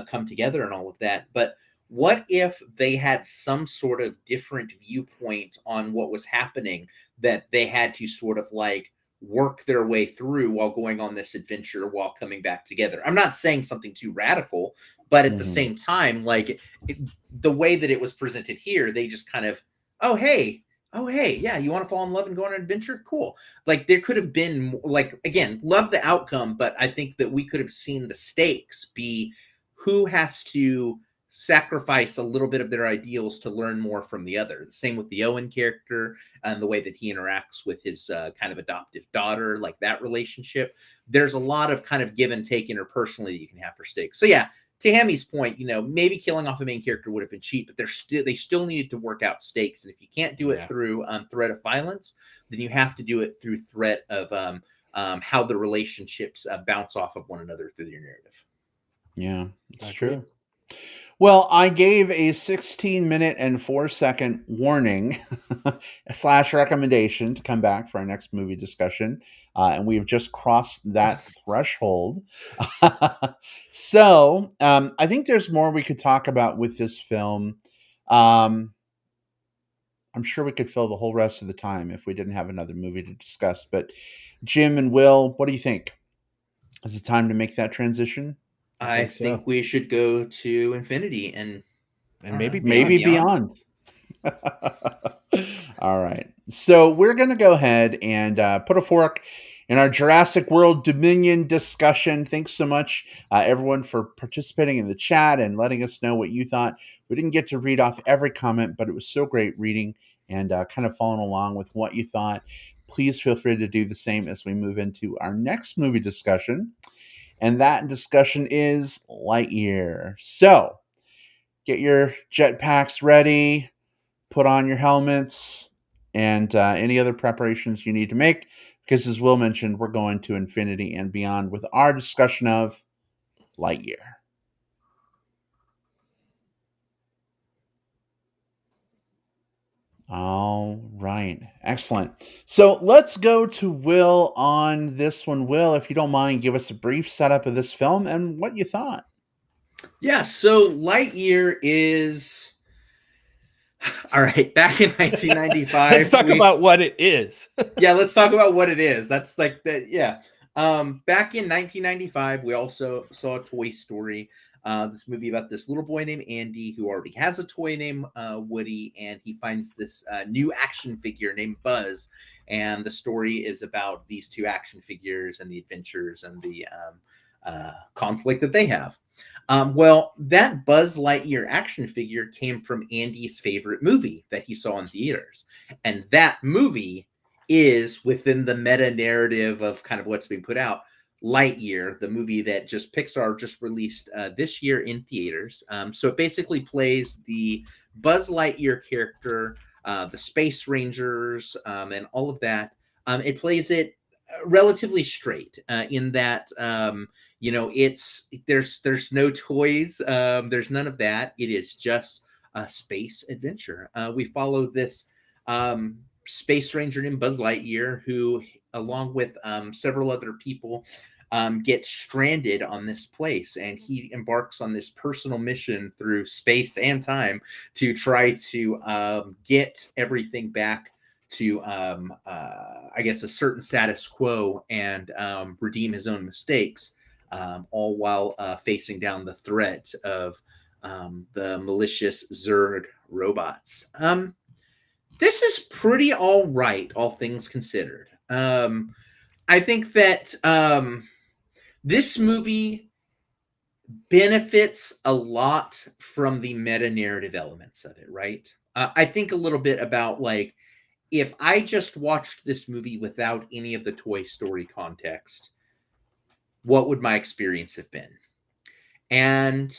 D: come together and all of that, but what if they had some sort of different viewpoint on what was happening that they had to sort of like work their way through while going on this adventure while coming back together? I'm not saying something too radical, but at the same time, like the way that it was presented here, they just kind of, oh, hey, yeah, you want to fall in love and go on an adventure? Cool. Like there could have been, like, again, love the outcome, but I think that we could have seen the stakes be who has to sacrifice a little bit of their ideals to learn more from the other. The same with the Owen character and the way that he interacts with his kind of adoptive daughter, like that relationship. There's a lot of kind of give and take interpersonally that you can have for stakes. So yeah, to Hammy's point, maybe killing off a main character would have been cheap, but they still needed to work out stakes. And if you can't do it through threat of violence, then you have to do it through threat of how the relationships bounce off of one another through your narrative.
B: Yeah, it's true. Well, I gave a 16-minute and 4-second warning slash recommendation to come back for our next movie discussion, and we've just crossed that threshold. So I think there's more we could talk about with this film. Um, I'm sure we could fill the whole rest of the time if we didn't have another movie to discuss. But Jim and Will, what do you think? Is it time to make that transition?
D: I
C: think so.
D: think we should go to infinity and
C: maybe
B: Maybe beyond. All right. So we're going to go ahead and put a fork in our Jurassic World Dominion discussion. Thanks so much, everyone, for participating in the chat and letting us know what you thought. We didn't get to read off every comment, but it was so great reading and kind of following along with what you thought. Please feel free to do the same as we move into our next movie discussion. And that discussion is Lightyear. So get your jetpacks ready, put on your helmets, and any other preparations you need to make, because as Will mentioned, we're going to infinity and beyond with our discussion of Lightyear. All right, excellent. So let's go to Will on this one. Will, if you don't mind, give us a brief setup of this film and what you thought.
D: Yeah, so Lightyear is all right. Back in 1995,
C: Let's talk about what it is.
D: yeah, let's talk about what it is. That's like that. Yeah. Back in 1995, we also saw Toy Story. This movie about this little boy named Andy who already has a toy named Woody, and he finds this new action figure named Buzz. And the story is about these two action figures and the adventures and the conflict that they have. Well, that Buzz Lightyear action figure came from Andy's favorite movie that he saw in theaters. And that movie is within the meta narrative of kind of what's being put out. Lightyear, the movie that Pixar just released this year in theaters. So it basically plays the Buzz Lightyear character, the Space Rangers, and all of that. It plays it relatively straight in that it's there's no toys, there's none of that. It is just a space adventure. We follow this Space Ranger named Buzz Lightyear, who, along with several other people, gets stranded on this place, and he embarks on this personal mission through space and time to try to get everything back to I guess a certain status quo and redeem his own mistakes, all while facing down the threat of the malicious Zurg robots. This is pretty all right, all things considered. I think that this movie benefits a lot from the meta narrative elements of it, right? I think a little bit about, like, if I just watched this movie without any of the Toy Story context, what would my experience have been? And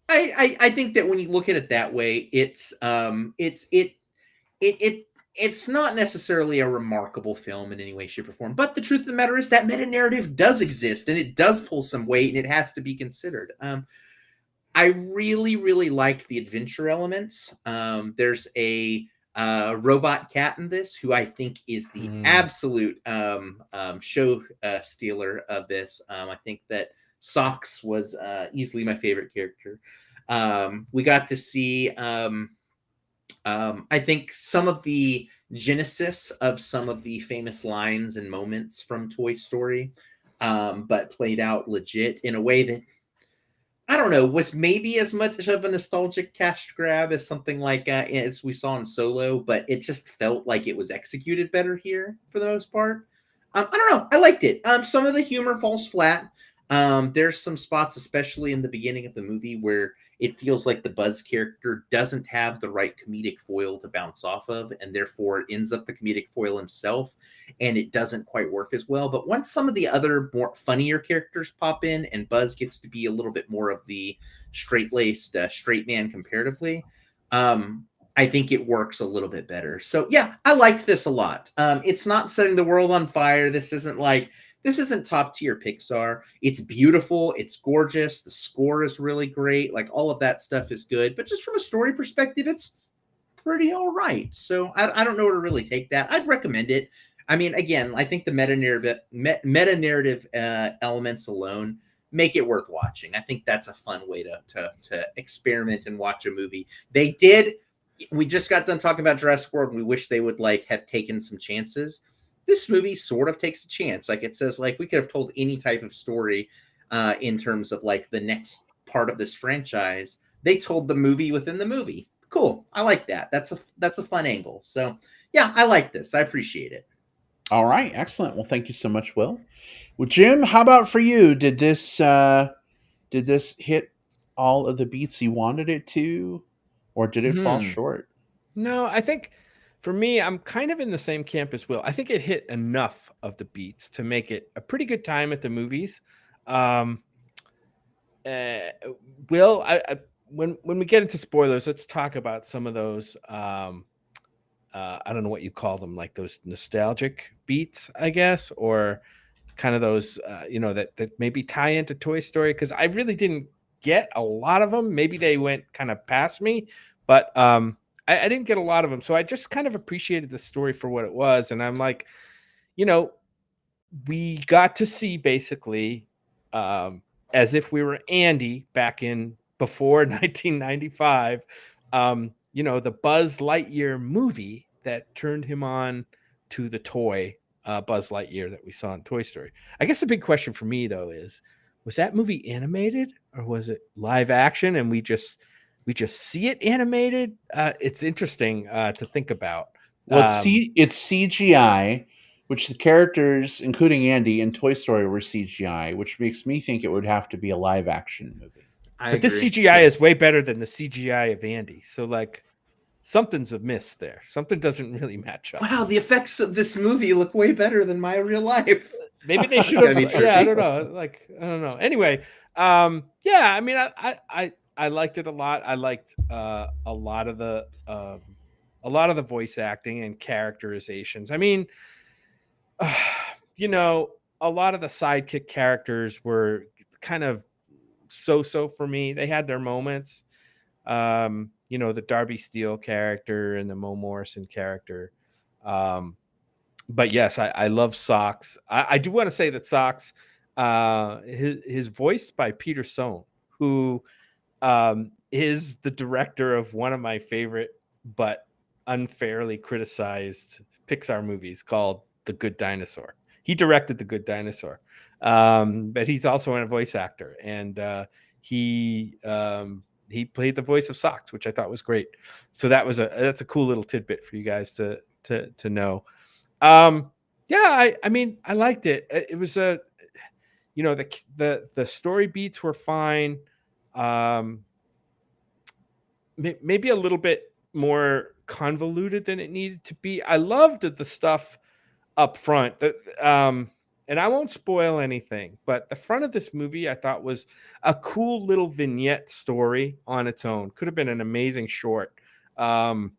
D: I think that when you look at it that way, it's not necessarily a remarkable film in any way, shape, or form. But the truth of the matter is that meta narrative does exist, and it does pull some weight, and it has to be considered. I really, really liked the adventure elements. There's a robot cat in this who I think is the absolute show stealer of this. I think that Socks was easily my favorite character. We got to see I think some of the genesis of some of the famous lines and moments from Toy Story, but played out legit in a way that, I don't know, was maybe as much of a nostalgic cash grab as something like as we saw in Solo, but it just felt like it was executed better here for the most part. I don't know. I liked it. Some of the humor falls flat. There's some spots, especially in the beginning of the movie, where it feels like the Buzz character doesn't have the right comedic foil to bounce off of, and therefore ends up the comedic foil himself, and it doesn't quite work as well. But once some of the other more funnier characters pop in, and Buzz gets to be a little bit more of the straight-laced straight man comparatively, I think it works a little bit better. So yeah, I liked this a lot. It's not setting the world on fire. This isn't like This isn't top tier Pixar. It's beautiful. It's gorgeous. The score is really great. Like all of that stuff is good. But just from a story perspective, it's pretty all right. So I don't know where to really take that. I'd recommend it. I mean, again, I think the meta narrative elements alone make it worth watching. I think that's a fun way to experiment and watch a movie. They did. We just got done talking about Jurassic World, and we wish they would like have taken some chances. This movie sort of takes a chance. Like it says, like we could have told any type of story in terms of like the next part of this franchise. They told the movie within the movie. Cool. I like that. That's a fun angle. So yeah, I like this. I appreciate it.
B: All right, excellent. Well, thank you so much, Will. Well, Jim, how about for you? Did this hit all of the beats you wanted it to, or did it fall short?
C: No, I think for me, I'm kind of in the same camp as Will. I think it hit enough of the beats to make it a pretty good time at the movies. Will, when we get into spoilers, let's talk about some of those. I don't know what you call them, like those nostalgic beats, I guess, or kind of those, that maybe tie into Toy Story, because I really didn't get a lot of them. Maybe they went kind of past me, but I didn't get a lot of them. So I just kind of appreciated the story for what it was. And I'm like, we got to see basically as if we were Andy back in before 1995, the Buzz Lightyear movie that turned him on to the toy Buzz Lightyear that we saw in Toy Story. I guess the big question for me though is, was that movie animated or was it live action and we just see it animated? It's interesting to think about.
B: Well, it's CGI, which the characters, including Andy in Toy Story, were CGI, which makes me think it would have to be a live action movie.
C: But this CGI is way better than the CGI of Andy. So like something's amiss there. Something doesn't really match up.
D: Wow, the effects of this movie look way better than my real life.
C: Maybe they should have. Yeah, I don't know. I don't know. Anyway, I mean, I liked it a lot. I liked a lot of the voice acting and characterizations. I mean, a lot of the sidekick characters were kind of so for me. They had their moments. The Darby Steele character and the Mo Morrison character. But yes, I love Socks. I do want to say that Socks, his voiced by Peter Sohn, who is the director of one of my favorite but unfairly criticized Pixar movies called The Good Dinosaur. He directed The Good Dinosaur, but he's also a voice actor, and he played the voice of Socks, which I thought was great. So that's a cool little tidbit for you guys to know. I mean, I liked it. It was the story beats were fine. Maybe a little bit more convoluted than it needed to be. I loved the stuff up front that, and I won't spoil anything, but the front of this movie I thought was a cool little vignette story on its own. Could have been an amazing short. Kind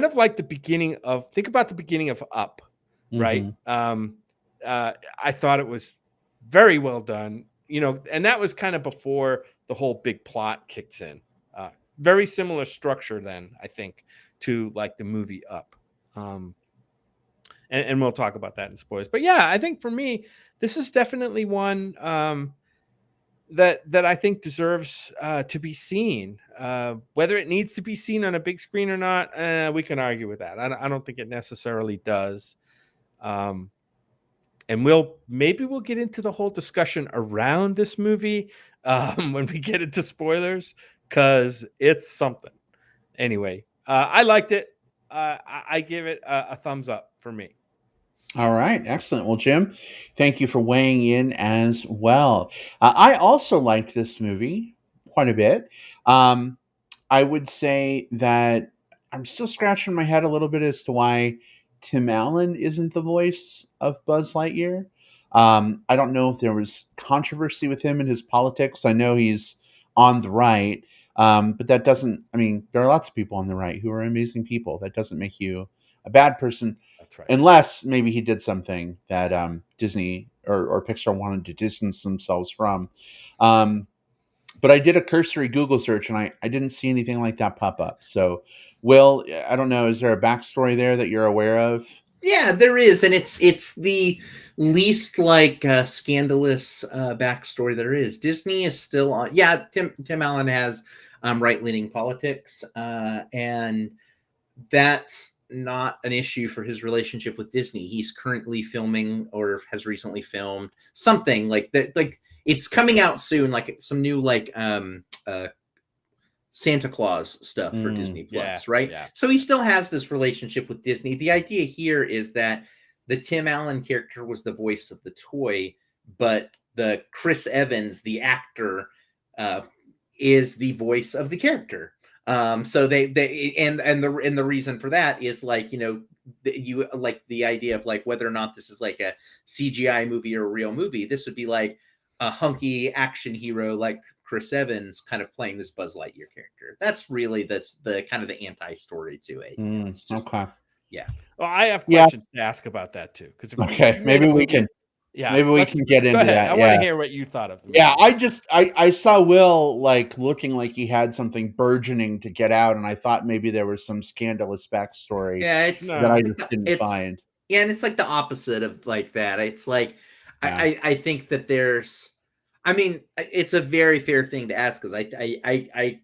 C: of like think about the beginning of Up, right? I thought it was very well done, and that was kind of before the whole big plot kicks in. Very similar structure then, I think, to like the movie Up. And we'll talk about that in spoilers. But yeah, I think for me, this is definitely one that I think deserves to be seen. Whether it needs to be seen on a big screen or not, we can argue with that. I don't think it necessarily does. And we'll get into the whole discussion around this movie when we get into spoilers, because it's something. Anyway, I liked it. I give it a thumbs up for me.
B: All right, excellent. Well, Jim, thank you for weighing in as well. I also liked this movie quite a bit. I would say that I'm still scratching my head a little bit as to why Tim Allen isn't the voice of Buzz Lightyear. I don't know if there was controversy with him and his politics. I know he's on the right, but that doesn't, I mean, there are lots of people on the right who are amazing people. That doesn't make you a bad person.
C: That's right.
B: Unless maybe he did something that Disney or Pixar wanted to distance themselves from. But I did a cursory Google search and I didn't see anything like that pop up. So, Will, I don't know, is there a backstory there that you're aware of?
D: Yeah, there is, and it's the least scandalous backstory there is. Disney is still on. Yeah, Tim Allen has right leaning politics, and that's not an issue for his relationship with Disney. He's currently filming or has recently filmed something like that. Like it's coming out soon, like some new Santa Claus stuff for Disney Plus, right?
C: Yeah.
D: So he still has this relationship with Disney. The idea here is that the Tim Allen character was the voice of the toy, but the Chris Evans, the actor, is the voice of the character. So they the reason for that is you like the idea of like whether or not this is like a CGI movie or a real movie. This would be like a hunky action hero like Chris Evans kind of playing this Buzz Lightyear character. That's really the kind of the anti-story to it. It's just,
B: Okay.
D: Yeah.
C: Well, I have questions to ask about that too.
B: Okay, maybe we can.
C: Yeah,
B: maybe we can get into that.
C: I want to hear what you thought of the movie.
B: Yeah, I saw Will like looking like he had something burgeoning to get out, and I thought maybe there was some scandalous backstory.
D: Yeah, it's
B: that I just didn't find.
D: Yeah, and it's like the opposite of like that. It's like I think that there's. I mean, it's a very fair thing to ask because I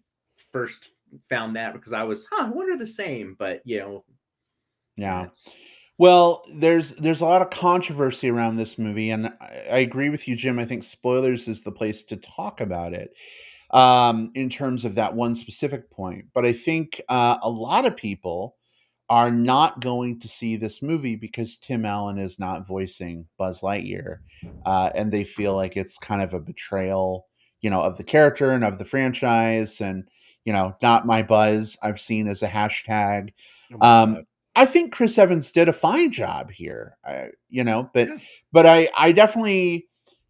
D: first found that because I was, I wonder the same, but
B: yeah. Well, there's a lot of controversy around this movie, and I agree with you, Jim. I think spoilers is the place to talk about it in terms of that one specific point. But I think a lot of people are not going to see this movie because Tim Allen is not voicing Buzz Lightyear, and they feel like it's kind of a betrayal, of the character and of the franchise, and not my Buzz. I've seen as a hashtag. I think Chris Evans did a fine job here, but I definitely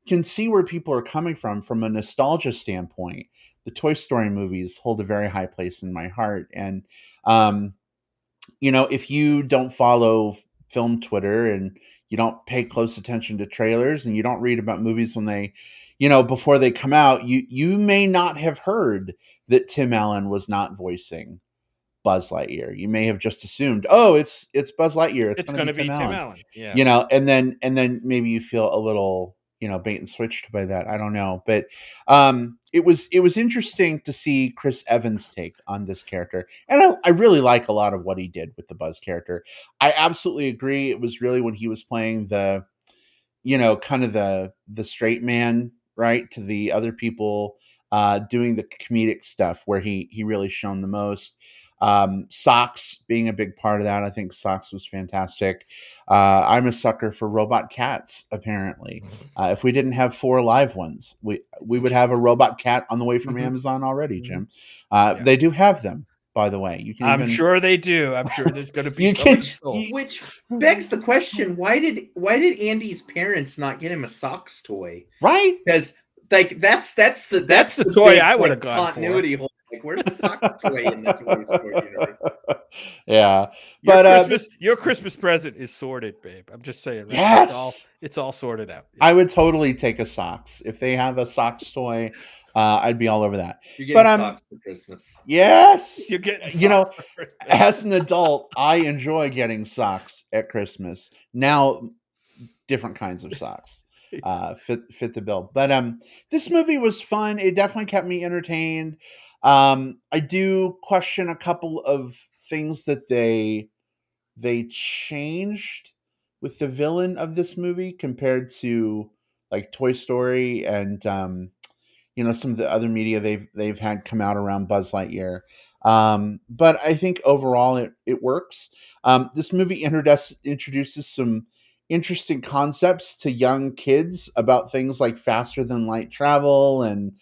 B: can see where people are coming from a nostalgia standpoint. The Toy Story movies hold a very high place in my heart, and if you don't follow film Twitter and you don't pay close attention to trailers and you don't read about movies when they, before they come out, you may not have heard that Tim Allen was not voicing Buzz Lightyear. You may have just assumed, oh, it's Buzz Lightyear. It's going to be Tim Allen.
C: Yeah.
B: And then maybe you feel a little, bait and switched by that. I don't know, but it was interesting to see Chris Evans' take on this character, and I really like a lot of what he did with the Buzz character. I absolutely agree. It was really when he was playing the, kind of the straight man, right, to the other people, doing the comedic stuff where he really shone the most. Socks being a big part of that. I think Socks was fantastic. I'm a sucker for robot cats, apparently. If we didn't have 4 live ones, we would have a robot cat on the way from Amazon already, Jim. They do have them, by the way.
C: I'm sure they do. I'm sure there's going to be
D: which begs the question, why did Andy's parents not get him a Socks toy?
B: Right?
D: Because that's the
C: toy I would have gone
D: continuity for. Like, where's the Socks toy in the Toy Story universe?
B: Yeah,
C: but your Christmas present is sorted, babe. I'm just saying. Right?
B: Yes,
C: it's all sorted out. Yeah.
B: I would totally take a Socks if they have a Socks toy. I'd be all over that.
D: You're getting socks for Christmas.
B: Yes,
C: you're getting socks for Christmas.
B: As an adult, I enjoy getting socks at Christmas. Now, different kinds of socks fit the bill. But this movie was fun. It definitely kept me entertained. I do question a couple of things that they changed with the villain of this movie compared to like Toy Story and some of the other media they've had come out around Buzz Lightyear. But I think overall it works. This movie introduces some interesting concepts to young kids about things like faster than light travel and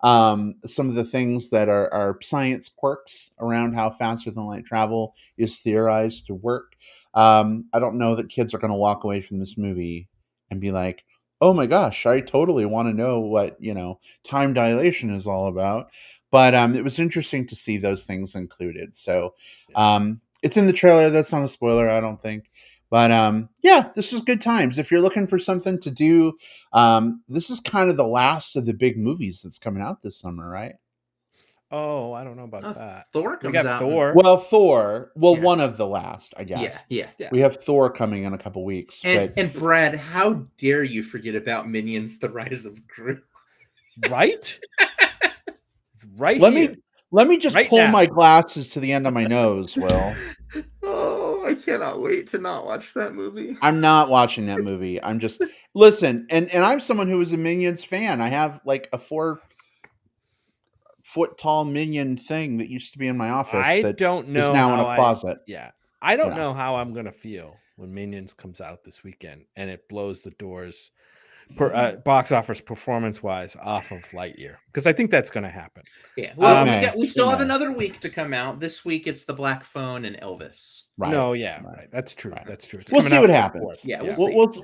B: some of the things that are science quirks around how faster than light travel is theorized to work. I don't know that kids are going to walk away from this movie and be like, oh my gosh, I totally want to know what, time dilation is all about. But it was interesting to see those things included. So it's in the trailer. That's not a spoiler, I don't think. But yeah, this was good times. If you're looking for something to do, this is kind of the last of the big movies that's coming out this summer, right?
C: Oh, I don't know about that.
D: Thor
C: We
D: comes
C: got
D: out.
C: Thor.
B: Well, Thor. Well,
D: Yeah.
B: one of the last, I guess.
D: Yeah.
C: Yeah.
B: We have Thor coming in a couple weeks, but
D: And Brad, how dare you forget about Minions: The Rise of Gru?
C: Right? It's right
B: let
C: here.
B: me let me just
C: Right
B: pull
C: now.
B: my glasses to the end of my nose, Will.
D: Oh, I cannot wait to not watch that movie.
B: I'm not watching that movie. I'm just listen, and I'm someone who is a Minions fan. I have like a 4-foot tall Minion thing that used to be in my office
C: I
B: that
C: don't
B: is
C: know
B: now in a
C: how
B: closet.
C: I don't
B: Yeah.
C: know how I'm gonna feel when Minions comes out this weekend and it blows the doors box office performance wise off of Lightyear, because I think that's gonna happen.
D: Yeah. Well,
B: It may.
D: we still
B: It
D: have
B: may.
D: another week to come out. This week it's The Black Phone and Elvis.
B: Right.
C: No, yeah,
B: Right.
C: right. That's true.
B: Right.
C: That's true. It's
B: We'll
C: coming
B: see
C: out
B: what
C: May
B: happens.
C: 4th.
D: Yeah,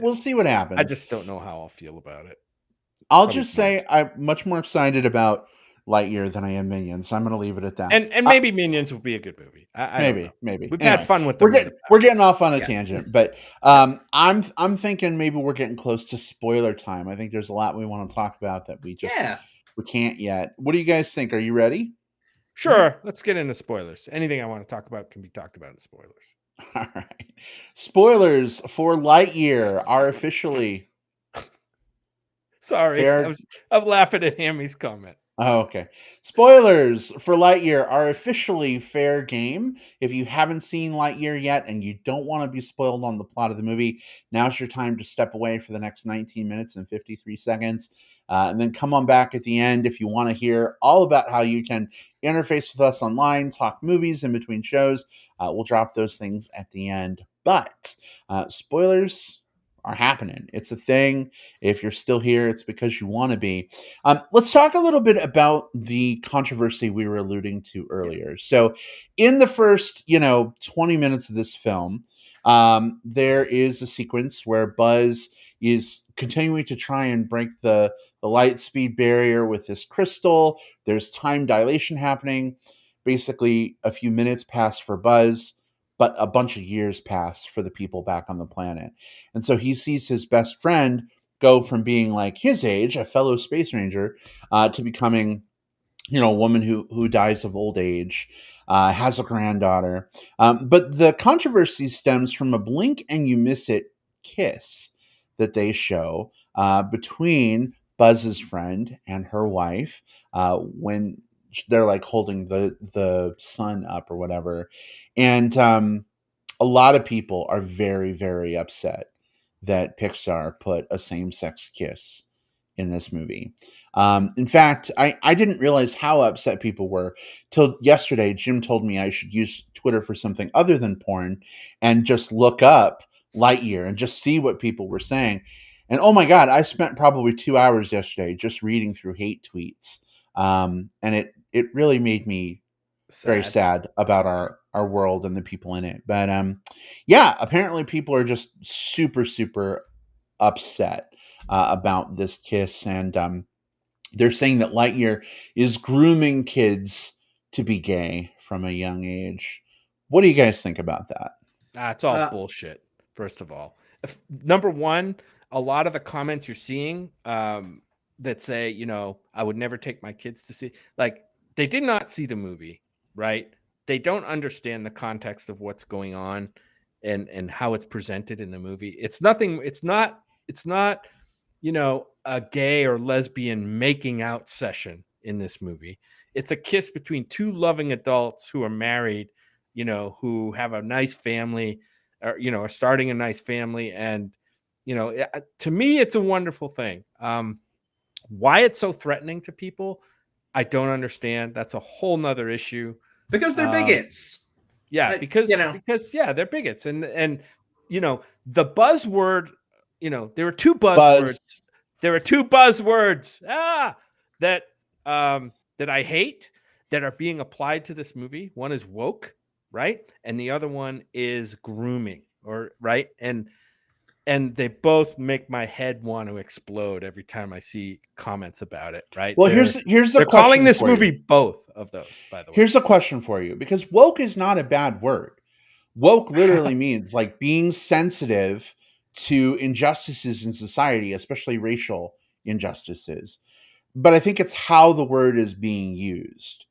B: We'll see what happens.
C: I just don't know how I'll feel about it.
B: I'll
C: Probably
B: just
C: fine.
B: say I'm much more excited about Lightyear than I am Minions. So I'm going to leave it at that.
C: And maybe Minions will be a good movie. I don't know.
B: maybe.
C: We've
B: Anyway,
C: had fun with them.
B: we're getting off on a
D: Yeah.
B: tangent, but I'm thinking maybe we're getting close to spoiler time. I think there's a lot we want to talk about that we can't yet. What do you guys think? Are you ready?
C: Sure. Let's get into spoilers. Anything I want to talk about can be talked about in spoilers.
B: All right. Spoilers for Lightyear are officially
C: Sorry,
B: fair.
C: I'm laughing at Hammy's comment.
B: Oh, okay. Spoilers for Lightyear are officially fair game. If you haven't seen Lightyear yet and you don't want to be spoiled on the plot of the movie, now's your time to step away for the next 19 minutes and 53 seconds. And then come on back at the end if you want to hear all about how you can interface with us online, talk movies in between shows. We'll drop those things at the end. But spoilers are happening. It's a thing. If you're still here, it's because you want to be. Let's talk a little bit about the controversy we were alluding to earlier. So, in the first, 20 minutes of this film, there is a sequence where Buzz is continuing to try and break the light speed barrier with this crystal. There's time dilation happening. Basically, a few minutes pass for Buzz, but a bunch of years pass for the people back on the planet. And so he sees his best friend go from being like his age, a fellow space ranger, to becoming, a woman who dies of old age, has a granddaughter. But the controversy stems from a blink and you miss it kiss that they show between Buzz's friend and her wife when they're like holding the sun up or whatever. And a lot of people are very, very upset that Pixar put a same-sex kiss in this movie. In fact, I didn't realize how upset people were till yesterday. Jim told me I should use Twitter for something other than porn and just look up Lightyear and just see what people were saying. And oh my God, I spent probably 2 hours yesterday just reading through hate tweets. And it really made me very sad about our world and the people in it. But yeah, apparently people are just super, super upset about this kiss. And they're saying that Lightyear is grooming kids to be gay from a young age. What do you guys think about that?
C: It's all bullshit, first of all. Number one, a lot of the comments you're seeing that say, I would never take my kids to see, like, they did not see the movie, right? They don't understand the context of what's going on and how it's presented in the movie. It's not, a gay or lesbian making out session in this movie. It's a kiss between two loving adults who are married, who have a nice family, or, are starting a nice family. And, to me, it's a wonderful thing. Why it's so threatening to people, I don't understand. That's a whole nother issue.
D: Because they're bigots.
C: Yeah, because they're bigots. And the buzzword, there were two buzzwords. There are two buzzwords that I hate that are being applied to this movie. One is woke, right? And the other one is grooming, right? And they both make my head want to explode every time I see comments about it, right?
B: Well, here's the
C: they're
B: question
C: calling this
B: for
C: movie
B: you.
C: both of those, by the way.
B: Here's a question for you, because woke is not a bad word. Woke literally means like being sensitive to injustices in society, especially racial injustices. But I think it's how the word is being used,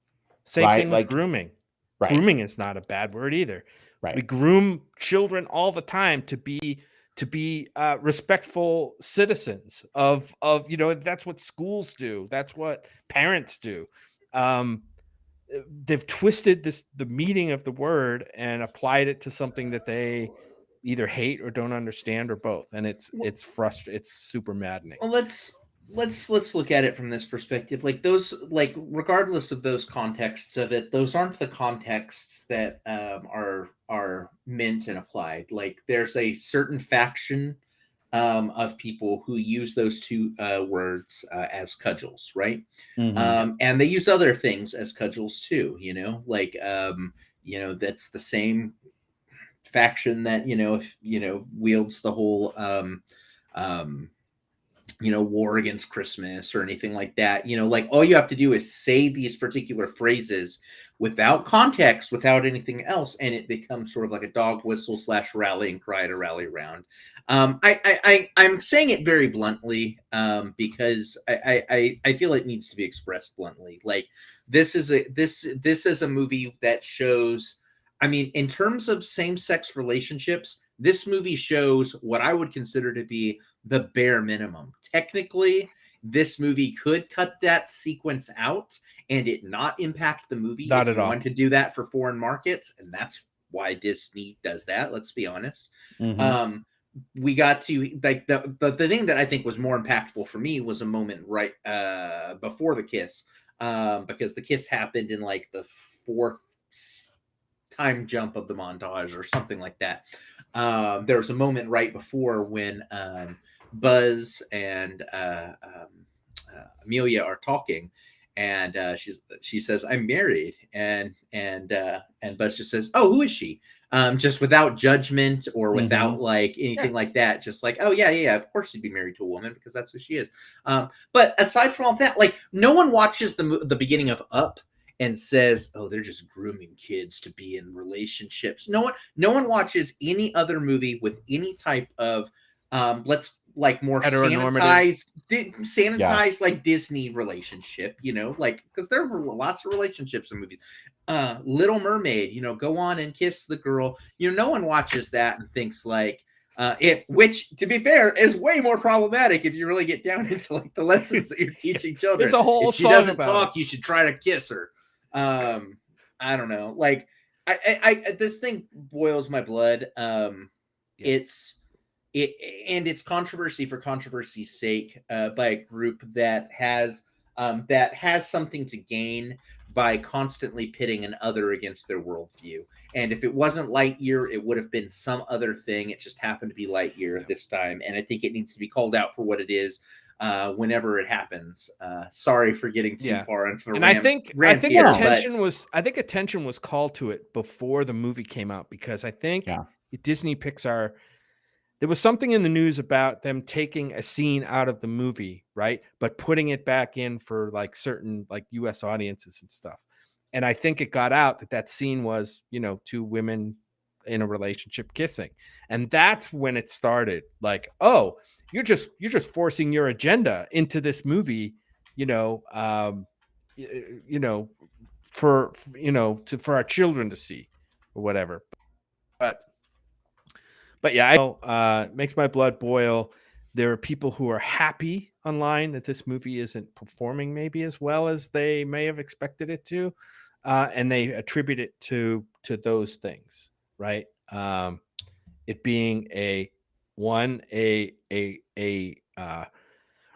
C: Same
B: right?
C: thing with
B: Like,
C: grooming.
B: right,
C: Grooming is not a bad word either. We
B: right.
C: groom children all the time to be respectful citizens of that's what schools do. That's what parents do. Um, they've twisted the meaning of the word and applied it to something that they either hate or don't understand or both, and it's frustrating. It's super maddening.
D: Well, let's look at it from this perspective. Like those, like regardless of those contexts of it, those aren't the contexts that are meant and applied. Like there's a certain faction of people who use those two words as cudgels, right?
B: Hmm.
D: And they use other things as cudgels too. Like that's the same faction that wields the whole um, war against Christmas or anything like that. Like all you have to do is say these particular phrases without context, without anything else, and it becomes sort of like a dog whistle / rallying cry to rally around. I'm saying it very bluntly because I feel it needs to be expressed bluntly. Like this is a movie that shows. I mean, in terms of same-sex relationships, this movie shows what I would consider to be the bare minimum. Technically, this movie could cut that sequence out and it not impact the movie
C: Not
D: if
C: at
D: you
C: all.
D: want to do that for foreign markets, and that's why Disney does that. Let's be honest.
B: Hmm.
D: We got to like the thing that I think was more impactful for me was a moment right before the kiss, because the kiss happened in like the fourth time jump of the montage or something like that. There was a moment right before when Buzz and Amelia are talking, and she says, "I'm married," and Buzz just says, "Oh, who is she?" Just without judgment or
B: Hmm.
D: without like anything like that, just like, "Oh yeah, of course she'd be married to a woman because that's who she is." But aside from all that, like no one watches the beginning of Up and says, "Oh, they're just grooming kids to be in relationships." No one watches any other movie with any type of let's like more
C: Heteronormative.
B: Yeah.
D: sanitized like Disney relationship, like because there were lots of relationships in movies. Little Mermaid, go on and kiss the girl. No one watches that and thinks like which to be fair is way more problematic if you really get down into like the lessons that you're teaching
C: There's
D: children.
C: a whole
D: If she
C: song
D: doesn't
C: about it.
D: talk, you should try to kiss her. I don't know. Like I this thing boils my blood.
C: Yeah.
D: It's it and it's controversy for controversy's sake by a group that has something to gain by constantly pitting an other against their worldview. And if it wasn't Lightyear, it would have been some other thing. It just happened to be Lightyear this time, and I think it needs to be called out for what it is whenever it happens. Sorry for getting too
C: Yeah.
D: far into a
C: And I
D: rant
C: think
D: here,
B: No.
D: but
C: attention was called to it before the movie came out, because I think
B: Yeah.
C: Disney Pixar, there was something in the news about them taking a scene out of the movie, right? But putting it back in for like certain like US audiences and stuff. And I think it got out that scene was, two women in a relationship kissing. And that's when it started. Like, oh, you're just forcing your agenda into this movie, you know, um, you know, for our children to see or whatever. But yeah, I know makes my blood boil. There are people who are happy online that this movie isn't performing maybe as well as they may have expected it to, and they attribute it to those things, right? It being a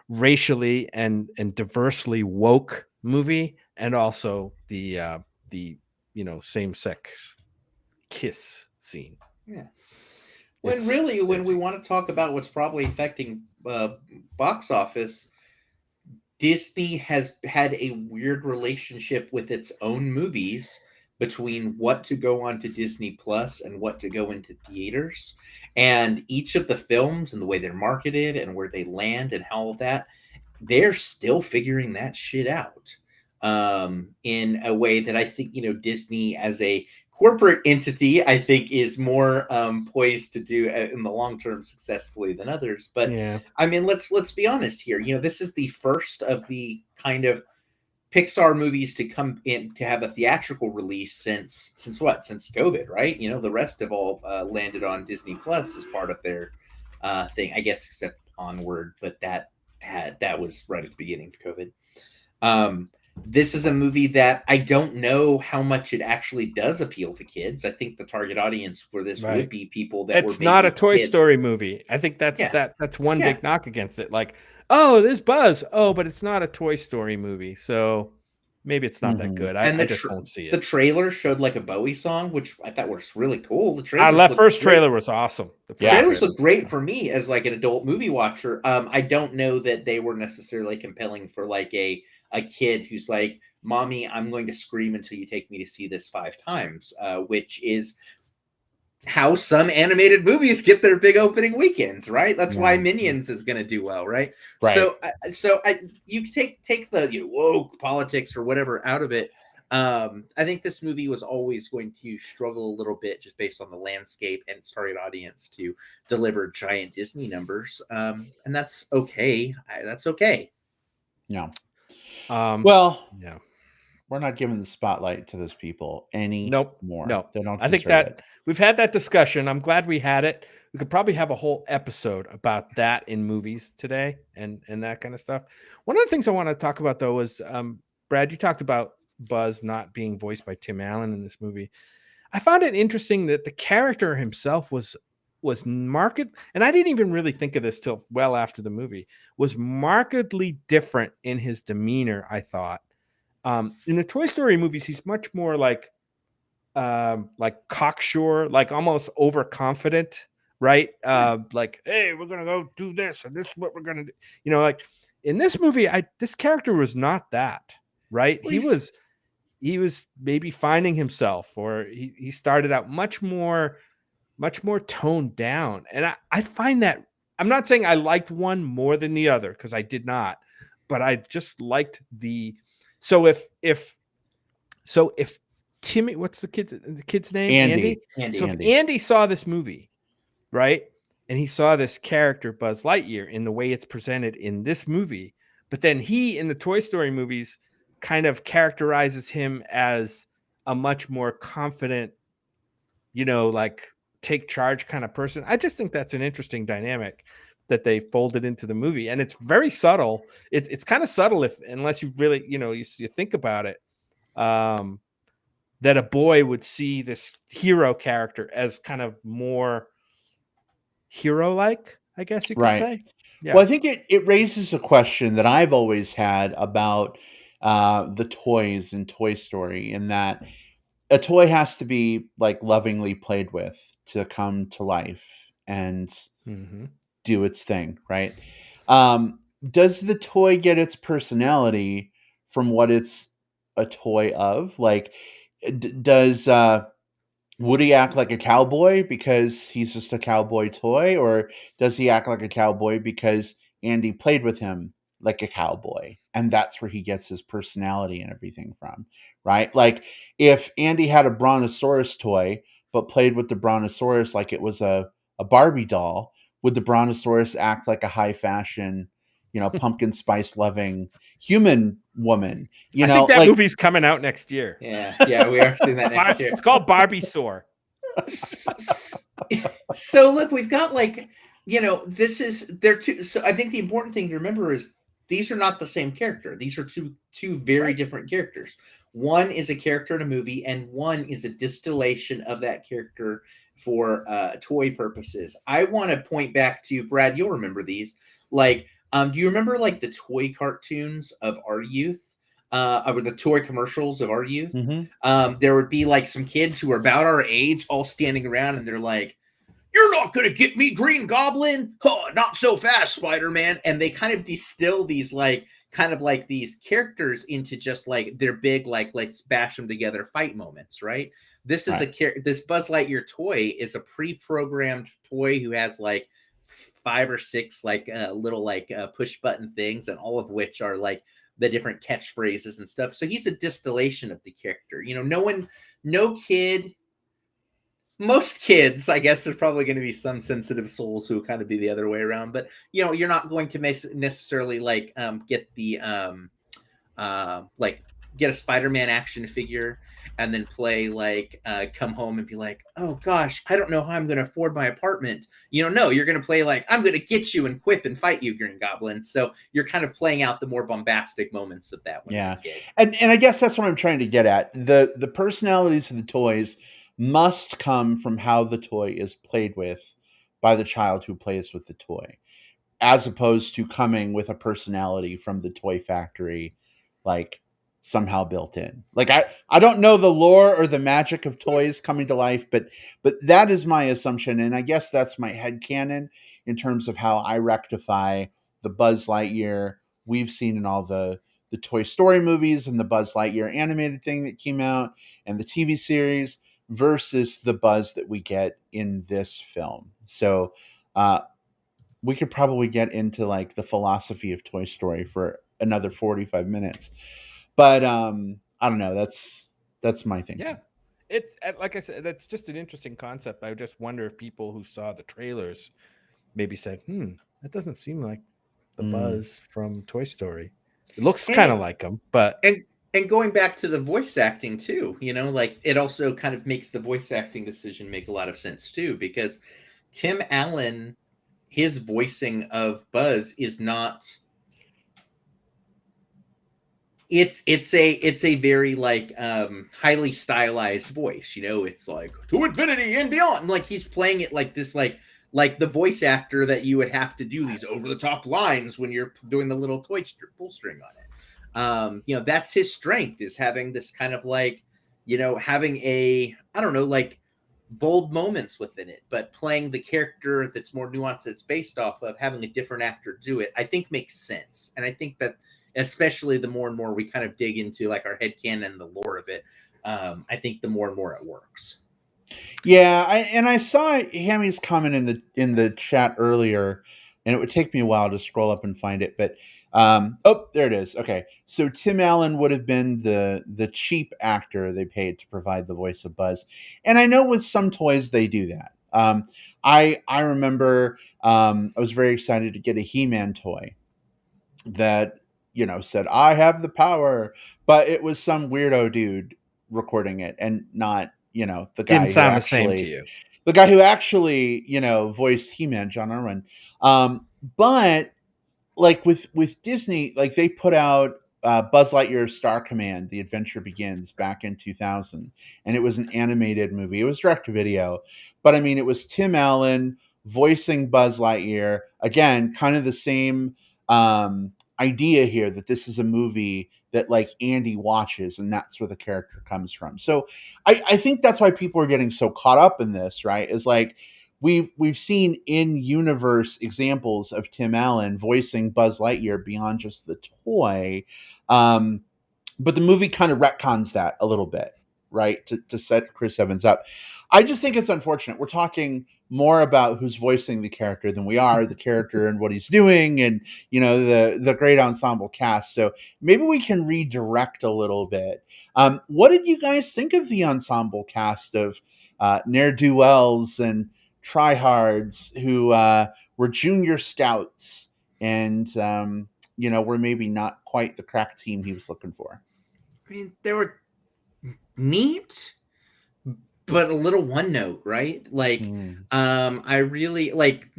C: racially and diversely woke movie, and also the same sex kiss scene.
D: yeah. When
C: It's
D: really, when we
C: crazy.
D: want to talk about what's probably affecting box office, Disney has had a weird relationship with its own movies between what to go on to Disney Plus and what to go into theaters. And each of the films and the way they're marketed and where they land and how all of that, they're still figuring that shit out in a way that I think, Disney as a corporate entity, I think, is more poised to do in the long term successfully than others. But
C: Yeah.
D: I mean, let's be honest here. This is the first of the kind of Pixar movies to come in to have a theatrical release since what? Since COVID, right? The rest have all landed on Disney Plus as part of their thing, I guess, except Onward, but that was right at the beginning of COVID. This is a movie that I don't know how much it actually does appeal to kids. I think the target audience for this would be people that
C: it's
D: were
C: not a
D: maybe
C: Toy
D: kids.
C: Story movie. I think that's
D: Yeah.
C: that's one
D: Yeah.
C: big knock against it. Like, oh, there's Buzz. Oh, but it's not a Toy Story movie, so maybe it's not that good.
D: And
C: I just don't see
D: the
C: it.
D: trailer showed like a Bowie song, which I thought was really cool. The
C: That
D: trailer
C: first trailer was awesome. The
D: trailers look great for me as like an adult movie watcher. I don't know that they were necessarily compelling for like a kid who's like, "Mommy, I'm going to scream until you take me to see this 5 times," which is how some animated movies get their big opening weekends, right? That's why Minions is going to do well, right? So you take the woke politics or whatever out of it. I think this movie was always going to struggle a little bit just based on the landscape and its target audience to deliver giant Disney numbers, and that's okay. That's okay.
B: Yeah.
C: Well, yeah.
B: We're not giving the spotlight to those people anymore.
C: No,
B: They don't
C: I think
B: deserve it.
C: We've had that discussion. I'm glad we had it. We could probably have a whole episode about that in movies today and that kind of stuff. One of the things I want to talk about, though, was Brad, you talked about Buzz not being voiced by Tim Allen in this movie. I found it interesting that the character himself was marked, and I didn't even really think of this till well after the movie, was markedly different in his demeanor, I thought. In the Toy Story movies, he's much more like cocksure, like almost overconfident, right? Like, hey, we're gonna go do this, and this is what we're gonna do. Like in this movie, this character was not that, right? Well, he was maybe finding himself, or he started out much more toned down. And I find that, I'm not saying I liked one more than the other, because I did not, but I just liked so if Timmy, what's the kid's name?
B: Andy.
C: So if Andy saw this movie, right, and he saw this character Buzz Lightyear in the way it's presented in this movie, but then he in the Toy Story movies kind of characterizes him as a much more confident, like take charge kind of person. I just think that's an interesting dynamic that they folded into the movie, and it's very subtle. It's kind of subtle unless you really, you think about it. That a boy would see this hero character as kind of more hero-like, I guess you could say.
B: Yeah. Well, I think it raises a question that I've always had about the toys in Toy Story, in that a toy has to be like lovingly played with to come to life and do its thing, right? Does the toy get its personality from what it's a toy of? Like, does Woody act like a cowboy because he's just a cowboy toy, or does he act like a cowboy because Andy played with him like a cowboy, and that's where he gets his personality and everything from, right? Like, if Andy had a Brontosaurus toy but played with the Brontosaurus like it was a Barbie doll, would the Brontosaurus act like a high fashion, pumpkin spice loving human woman?
C: I think that movie's coming out next year.
D: Yeah, we are seeing that next year.
C: It's called Barbie Soar.
D: So look, we've got this is they're two. So I think the important thing to remember is these are not the same character. These are two very different characters. One is a character in a movie, and one is a distillation of that character for toy purposes. I want to point back to Brad. You'll remember these. Like, do you remember like the toy cartoons of our youth? Or the toy commercials of our youth? There would be like some kids who were about our age all standing around, and they're like, "You're not going to get me, Green Goblin. Oh, not so fast, Spider-Man." And they kind of distill these these characters into just like their big, like, let's bash them together fight moments, right? This is this Buzz Lightyear toy is a pre-programmed toy who has like 5 or 6 like little like push button things, and all of which are like the different catchphrases and stuff. So he's a distillation of the character. No kid most kids, I guess, there's probably going to be some sensitive souls who kind of be the other way around. But you're not going to necessarily like get the like get a Spider-Man action figure and then play like come home and be like, oh gosh, I don't know how I'm going to afford my apartment. No, you're going to play like, I'm going to get you and quip and fight you, Green Goblin. So you're kind of playing out the more bombastic moments of that when as a kid.
B: And I guess that's what I'm trying to get at. The personalities of the toys must come from how the toy is played with by the child who plays with the toy, as opposed to coming with a personality from the toy factory, like somehow built in. Like I don't know the lore or the magic of toys coming to life, but that is my assumption, and I guess that's my headcanon in terms of how I rectify the Buzz Lightyear we've seen in all the Toy Story movies and the Buzz Lightyear animated thing that came out and the TV series versus the Buzz that we get in this film. So we could probably get into like the philosophy of Toy Story for another 45 minutes. But I don't know. That's my thinking.
C: Yeah, it's like I said, that's just an interesting concept. I just wonder if people who saw the trailers maybe said, that doesn't seem like the Buzz from Toy Story. It looks kind of like him, but
D: and going back to the voice acting too, like it also kind of makes the voice acting decision make a lot of sense too, because Tim Allen, his voicing of Buzz is not. It's a very like highly stylized voice. It's like to infinity and beyond. Like he's playing it like this, like the voice actor that you would have to do these over the top lines when you're doing the little toy pull string on it. That's his strength, is having this kind of like, having I don't know, like bold moments within it, but playing the character that's more nuanced, that's based off of having a different actor do it, I think makes sense. And I think that especially the more and more we kind of dig into like our headcanon and the lore of it, I think the more and more it works.
B: Yeah, I saw Hammy's comment in the chat earlier, and it would take me a while to scroll up and find it, but there it is. Okay, so Tim Allen would have been the cheap actor they paid to provide the voice of Buzz, and I know with some toys they do that. I remember I was very excited to get a He-Man toy that said I have the power, but it was some weirdo dude recording it and not the guy
C: didn't sound the same to you.
B: The guy who actually voiced He-Man, John Irwin. But like with Disney, like they put out Buzz Lightyear Star Command: The Adventure Begins back in 2000, and it was an animated movie. It was direct to video, but I mean it was Tim Allen voicing Buzz Lightyear, again kind of the same idea here, that this is a movie that like Andy watches and that's where the character comes from. So I think that's why people are getting so caught up in this, right? Is like we've seen in universe examples of Tim Allen voicing Buzz Lightyear beyond just the toy, but the movie kind of retcons that a little bit, right, to set Chris Evans up. I just think it's unfortunate. We're talking more about who's voicing the character than we are the character and what he's doing, and the great ensemble cast. So maybe we can redirect a little bit. What did you guys think of the ensemble cast of ne'er-do-wells and tryhards who were junior scouts and were maybe not quite the crack team he was looking for?
D: I mean, they were neat, but a little one note, right? Like, I really like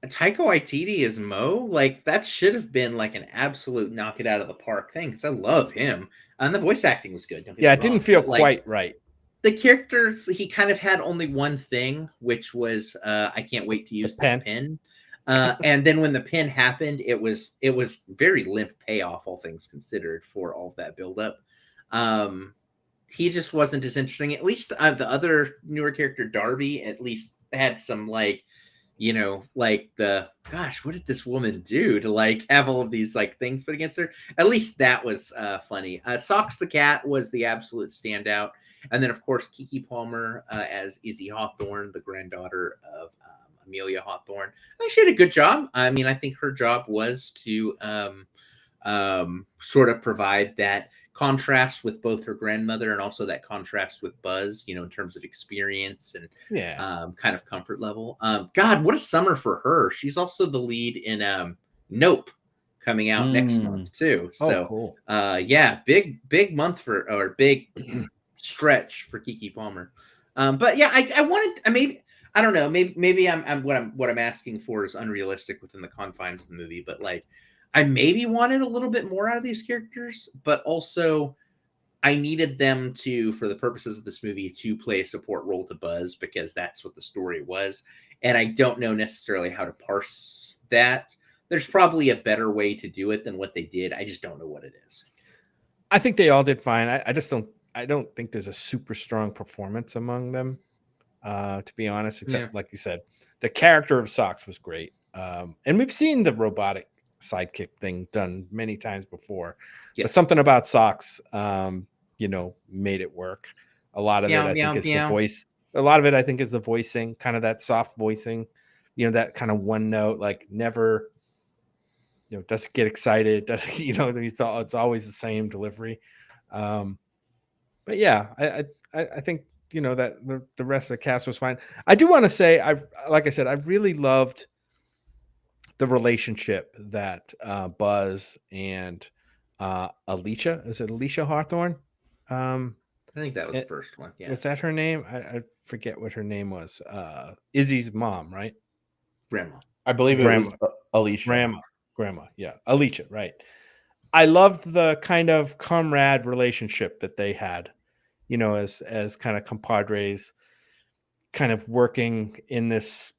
D: Taika Waititi as Mo. Like, that should have been like an absolute knock it out of the park thing, because I love him, and the voice acting was good.
C: Yeah, it didn't feel quite right.
D: The characters, he kind of had only one thing, which was I can't wait to use this pen. And then when the pin happened, it was very limp payoff, all things considered, for all of that buildup. He just wasn't as interesting. At least the other newer character, Darby, at least had some like, like the gosh, what did this woman do to like have all of these like things put against her? At least that was funny. Socks the cat was the absolute standout, and then of course Keke Palmer as Izzy Hawthorne, the granddaughter of Amelia Hawthorne. I think she did a good job. I mean, I think her job was to sort of provide that contrast with both her grandmother and also that contrast with Buzz, you know, in terms of experience and kind of comfort level. God, what a summer for her. She's also the lead in Nope, coming out next month too. So
C: cool.
D: yeah, big month for, or big stretch for Keke Palmer. But yeah, I wanted, I don't know, maybe I'm what I'm asking for is unrealistic within the confines of the movie, but like I maybe wanted a little bit more out of these characters, but also I needed them to, for the purposes of this movie, to play a support role to Buzz, because that's what the story was. And I don't know necessarily how to parse that. There's probably a better way to do it than what they did. I just don't know what it is.
C: I think they all did fine. I don't think there's a super strong performance among them, to be honest, except like you said, the character of Socks was great. And we've seen the robotic sidekick thing done many times before, but something about Socks, you know, made it work. A lot of it, I think, is the voice. A lot of it, I think, is the voicing, kind of that soft voicing, you know, that kind of one note, like never, you know, doesn't get excited, doesn't, you know, it's always the same delivery. But yeah, I think, you know, that the rest of the cast was fine. I do want to say, like I said, I really loved the relationship that Buzz and Alicia, is it Alicia Hawthorne?
D: I think that was the first one. Yeah.
C: Was that her name? I forget what her name was. Izzy's mom, right?
D: Grandma.
B: I believe it was Alicia.
C: Grandma. Yeah. Alicia, right. I loved the kind of comrade relationship that they had, you know, as kind of compadres, kind of working in this,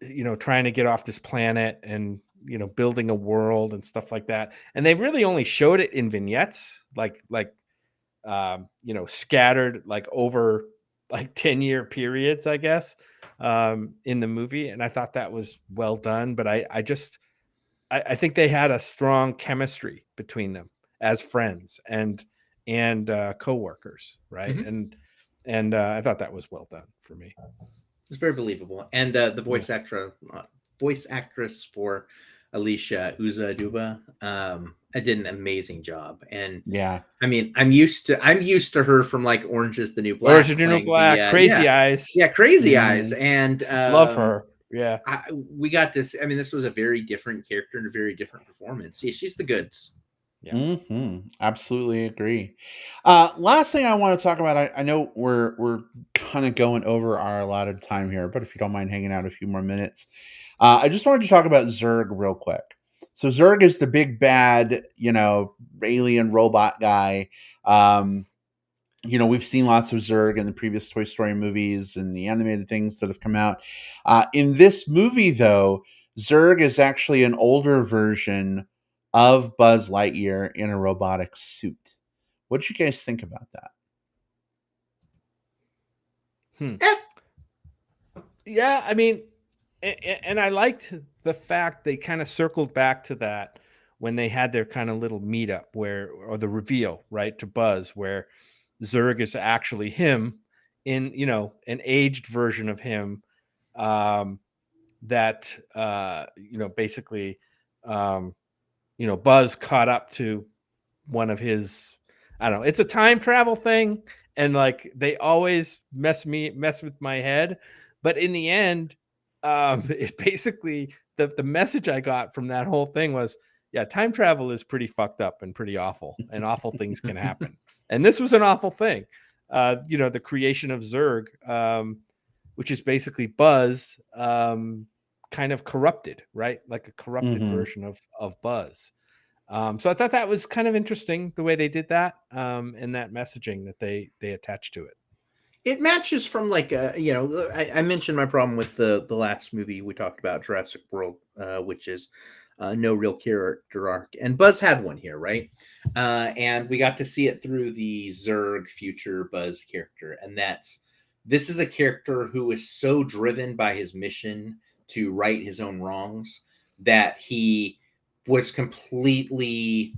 C: you know, trying to get off this planet and, you know, building a world and stuff like that. And they really only showed it in vignettes, like you know, scattered like over like 10-year periods, I guess, in the movie. And I thought that was well done, but I think they had a strong chemistry between them as friends and co-workers, right?
D: Mm-hmm.
C: And I thought that was well done for me.
D: It's very believable. And the voice actress for Alicia, Uza Duba, I did an amazing job. And
B: yeah,
D: I mean, I'm used to her from like Orange is the New Black.
C: Orange is the New Black, Crazy Eyes.
D: Yeah, Crazy Eyes. And
C: love her. Yeah.
D: We got this. I mean, this was a very different character and a very different performance. Yeah, she's the goods.
C: Yeah.
B: Absolutely agree. Last thing I want to talk about, I know we're kind of going over our allotted time here, but if you don't mind hanging out a few more minutes, I just wanted to talk about Zurg real quick. So Zurg is the big bad, you know, alien robot guy. You know, we've seen lots of Zurg in the previous Toy Story movies and the animated things that have come out. In this movie, though, Zurg is actually an older version of Buzz Lightyear in a robotic suit. What did you guys think about that?
C: Yeah, I mean, and I liked the fact they kind of circled back to that when they had their kind of little meetup or the reveal, right, to Buzz, where Zurg is actually him in, you know, an aged version of him, that you know, basically, you know, Buzz caught up to one of his, I don't know, it's a time travel thing, and like they always mess with my head, but in the end, it basically, the message I got from that whole thing was, yeah, time travel is pretty fucked up and pretty awful, and awful things can happen. And this was an awful thing. You know, the creation of Zurg, which is basically Buzz, kind of corrupted, right? Like a corrupted version of Buzz. So I thought that was kind of interesting, the way they did that, and that messaging that they attached to it.
D: It matches from like you know, I mentioned my problem with the last movie we talked about, Jurassic World, which is no real character arc, and Buzz had one here, right? And we got to see it through the Zurg future Buzz character, and this is a character who is so driven by his mission to right his own wrongs that he was completely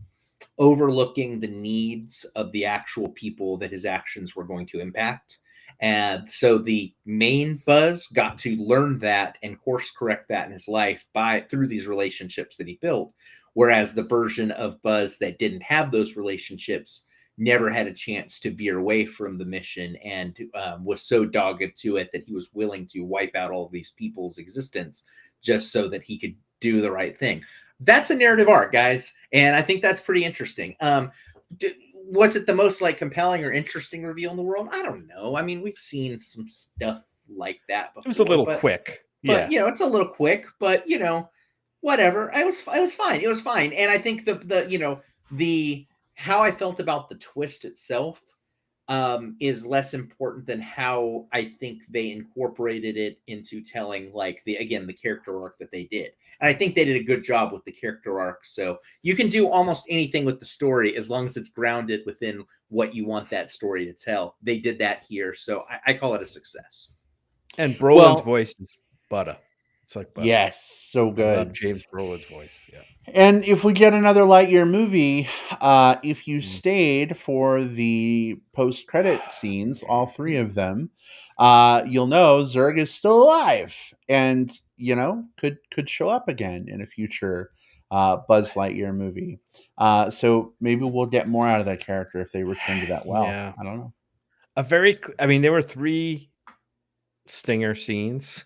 D: overlooking the needs of the actual people that his actions were going to impact. And so the main Buzz got to learn that and course correct that in his life through these relationships that he built. Whereas the version of Buzz that didn't have those relationships never had a chance to veer away from the mission, and was so dogged to it that he was willing to wipe out all of these people's existence just so that he could do the right thing. That's a narrative arc, guys, and I think that's pretty interesting. Was it the most like compelling or interesting reveal in the world? I don't know. I mean, we've seen some stuff like that before.
C: It was a little quick.
D: But it's a little quick, but whatever. It was fine. It was fine. And I think the how I felt about the twist itself is less important than how I think they incorporated it into telling the character arc that they did. And I think they did a good job with the character arc. So you can do almost anything with the story as long as it's grounded within what you want that story to tell. They did that here. So I call it a success.
C: And Brolin's voice is butter. It's like butter.
B: Yes, so good.
C: I love James Brolin's voice. Yeah.
B: And if we get another Lightyear movie, if you stayed for the post-credit scenes, all three of them, you'll know Zurg is still alive, and could show up again in a future Buzz Lightyear movie. So maybe we'll get more out of that character if they return to that well.
C: Yeah.
B: I don't know.
C: There were 3 stinger scenes,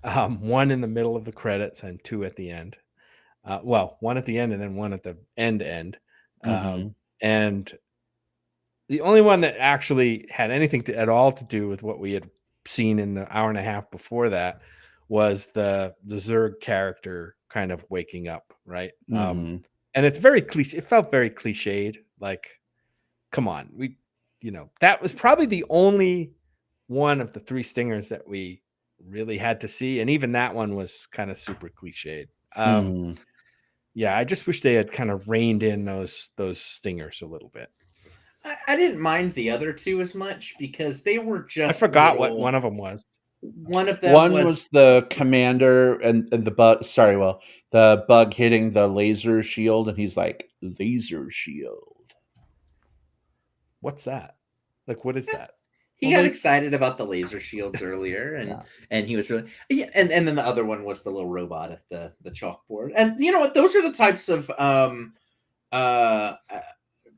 C: one in the middle of the credits and 2 at the end. One at the end and then one at the end. And the only one that actually had anything at all to do with what we had seen in the hour and a half before that was the Zurg character kind of waking up, right? And it's very cliche. It felt very cliched. Like, come on, that was probably the only one of the 3 stingers that we really had to see, and even that one was kind of super cliched. Yeah, I just wish they had kind of reined in those stingers a little bit.
D: I didn't mind the other 2 as much because they were just.
C: I forgot what one of them was.
D: One of them
B: was the commander and the bug. Sorry, the bug hitting the laser shield, and he's like, laser shield.
C: What's that? Like, what is that?
D: He got excited about the laser shields earlier, and he was really and then the other one was the little robot at the chalkboard. And you know what? Those are the types of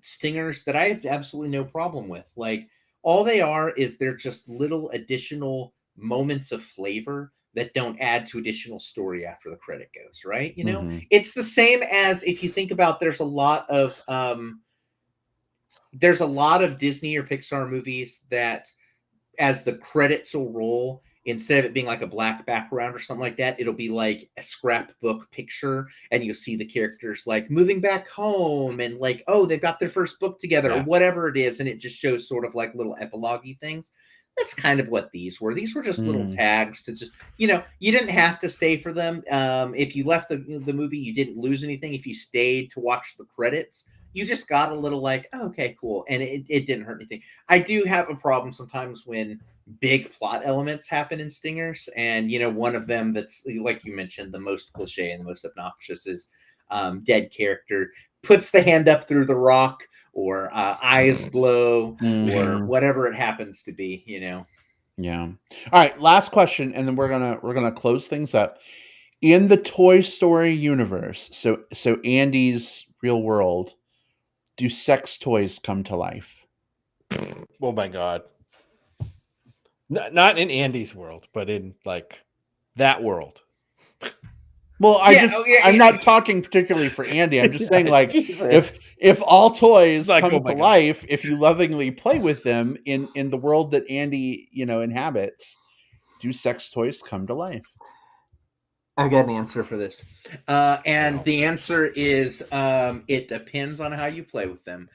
D: stingers that I have absolutely no problem with. Like, all they are is they're just little additional moments of flavor that don't add to additional story after the credit goes, right? It's the same as if you think about there's a lot of Disney or Pixar movies that as the credits will roll, instead of it being like a black background or something like that, it'll be like a scrapbook picture, and you'll see the characters like moving back home and like, oh, they've got their first book together or whatever it is, and it just shows sort of like little epilogue-y things. That's kind of what these were. These were just little tags to just, you didn't have to stay for them. If you left the movie, you didn't lose anything. If you stayed to watch the credits, you just got a little like, oh, okay, cool. And it didn't hurt anything. I do have a problem sometimes when big plot elements happen in stingers. And, one of them that's, like you mentioned, the most cliche and the most obnoxious is dead character puts the hand up through the rock, or eyes glow, or whatever it happens to be,
B: Yeah. All right. Last question, and then we're gonna close things up. In the Toy Story universe, so Andy's real world, do sex toys come to life?
C: Oh my God! Not in Andy's world, but in like that world.
B: Well, I'm not talking particularly for Andy. I'm just saying, like, if all toys come to life, if you lovingly play with them in the world that Andy, inhabits, do sex toys come to life?
D: I've got an answer for this. And the answer is it depends on how you play with them.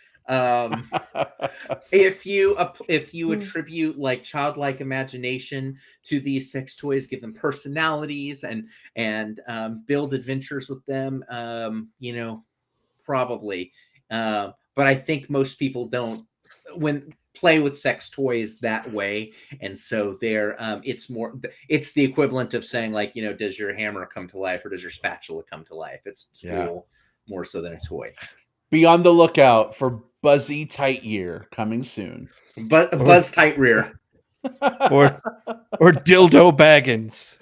D: If you attribute like childlike imagination to these sex toys, give them personalities and build adventures with them, probably. But I think most people don't play with sex toys that way, and so it's the equivalent of saying, like, does your hammer come to life or does your spatula come to life? It's a tool more so than a toy.
B: Be on the lookout for Buzzy Tight Ear coming soon.
D: Buzz Tight Rear.
C: or Dildo Baggins.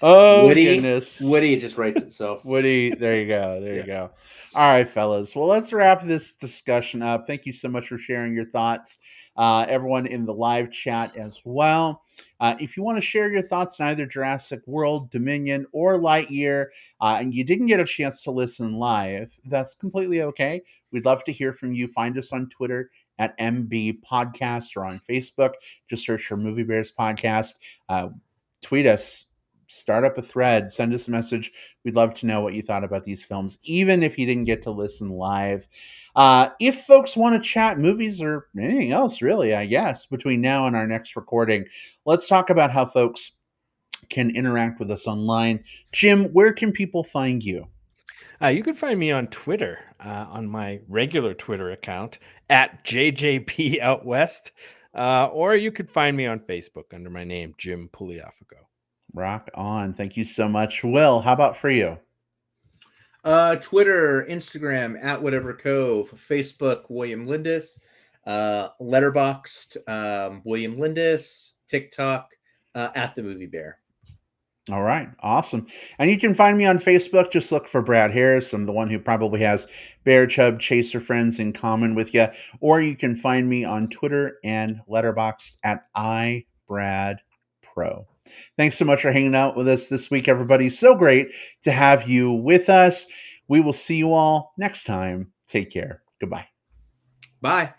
B: Oh,
D: Woody,
B: goodness.
D: Woody, it just writes itself.
B: Woody, there you go. There
C: Yeah.
B: you go. All right, fellas. Well, let's wrap this discussion up. Thank you so much for sharing your thoughts. Everyone in the live chat as well. If you want to share your thoughts on either Jurassic World, Dominion, or Lightyear, and you didn't get a chance to listen live, that's completely okay. We'd love to hear from you. Find us on Twitter at MB Podcast or on Facebook. Just search for Movie Bears Podcast. Tweet us, start up a thread, send us a message. We'd love to know what you thought about these films, even if you didn't get to listen live. If folks want to chat movies or anything else, really, I guess, between now and our next recording, let's talk about how folks can interact with us online. Jim, where can people find you?
C: You can find me on Twitter, on my regular Twitter account at JJP Out West, or you could find me on Facebook under my name, Jim Pugliafico.
B: Rock on. Thank you so much. Will, how about for you?
D: Twitter, Instagram, at Whatever Cove, Facebook, William Lindis, Letterboxd, William Lindis, TikTok, at The Movie Bear.
B: All right, awesome. And you can find me on Facebook. Just look for Brad Harris. I'm the one who probably has Bear Chub Chaser friends in common with you. Or you can find me on Twitter and Letterboxd at iBradPro. Thanks so much for hanging out with us this week, everybody. So great to have you with us. We will see you all next time. Take care. Goodbye.
D: Bye.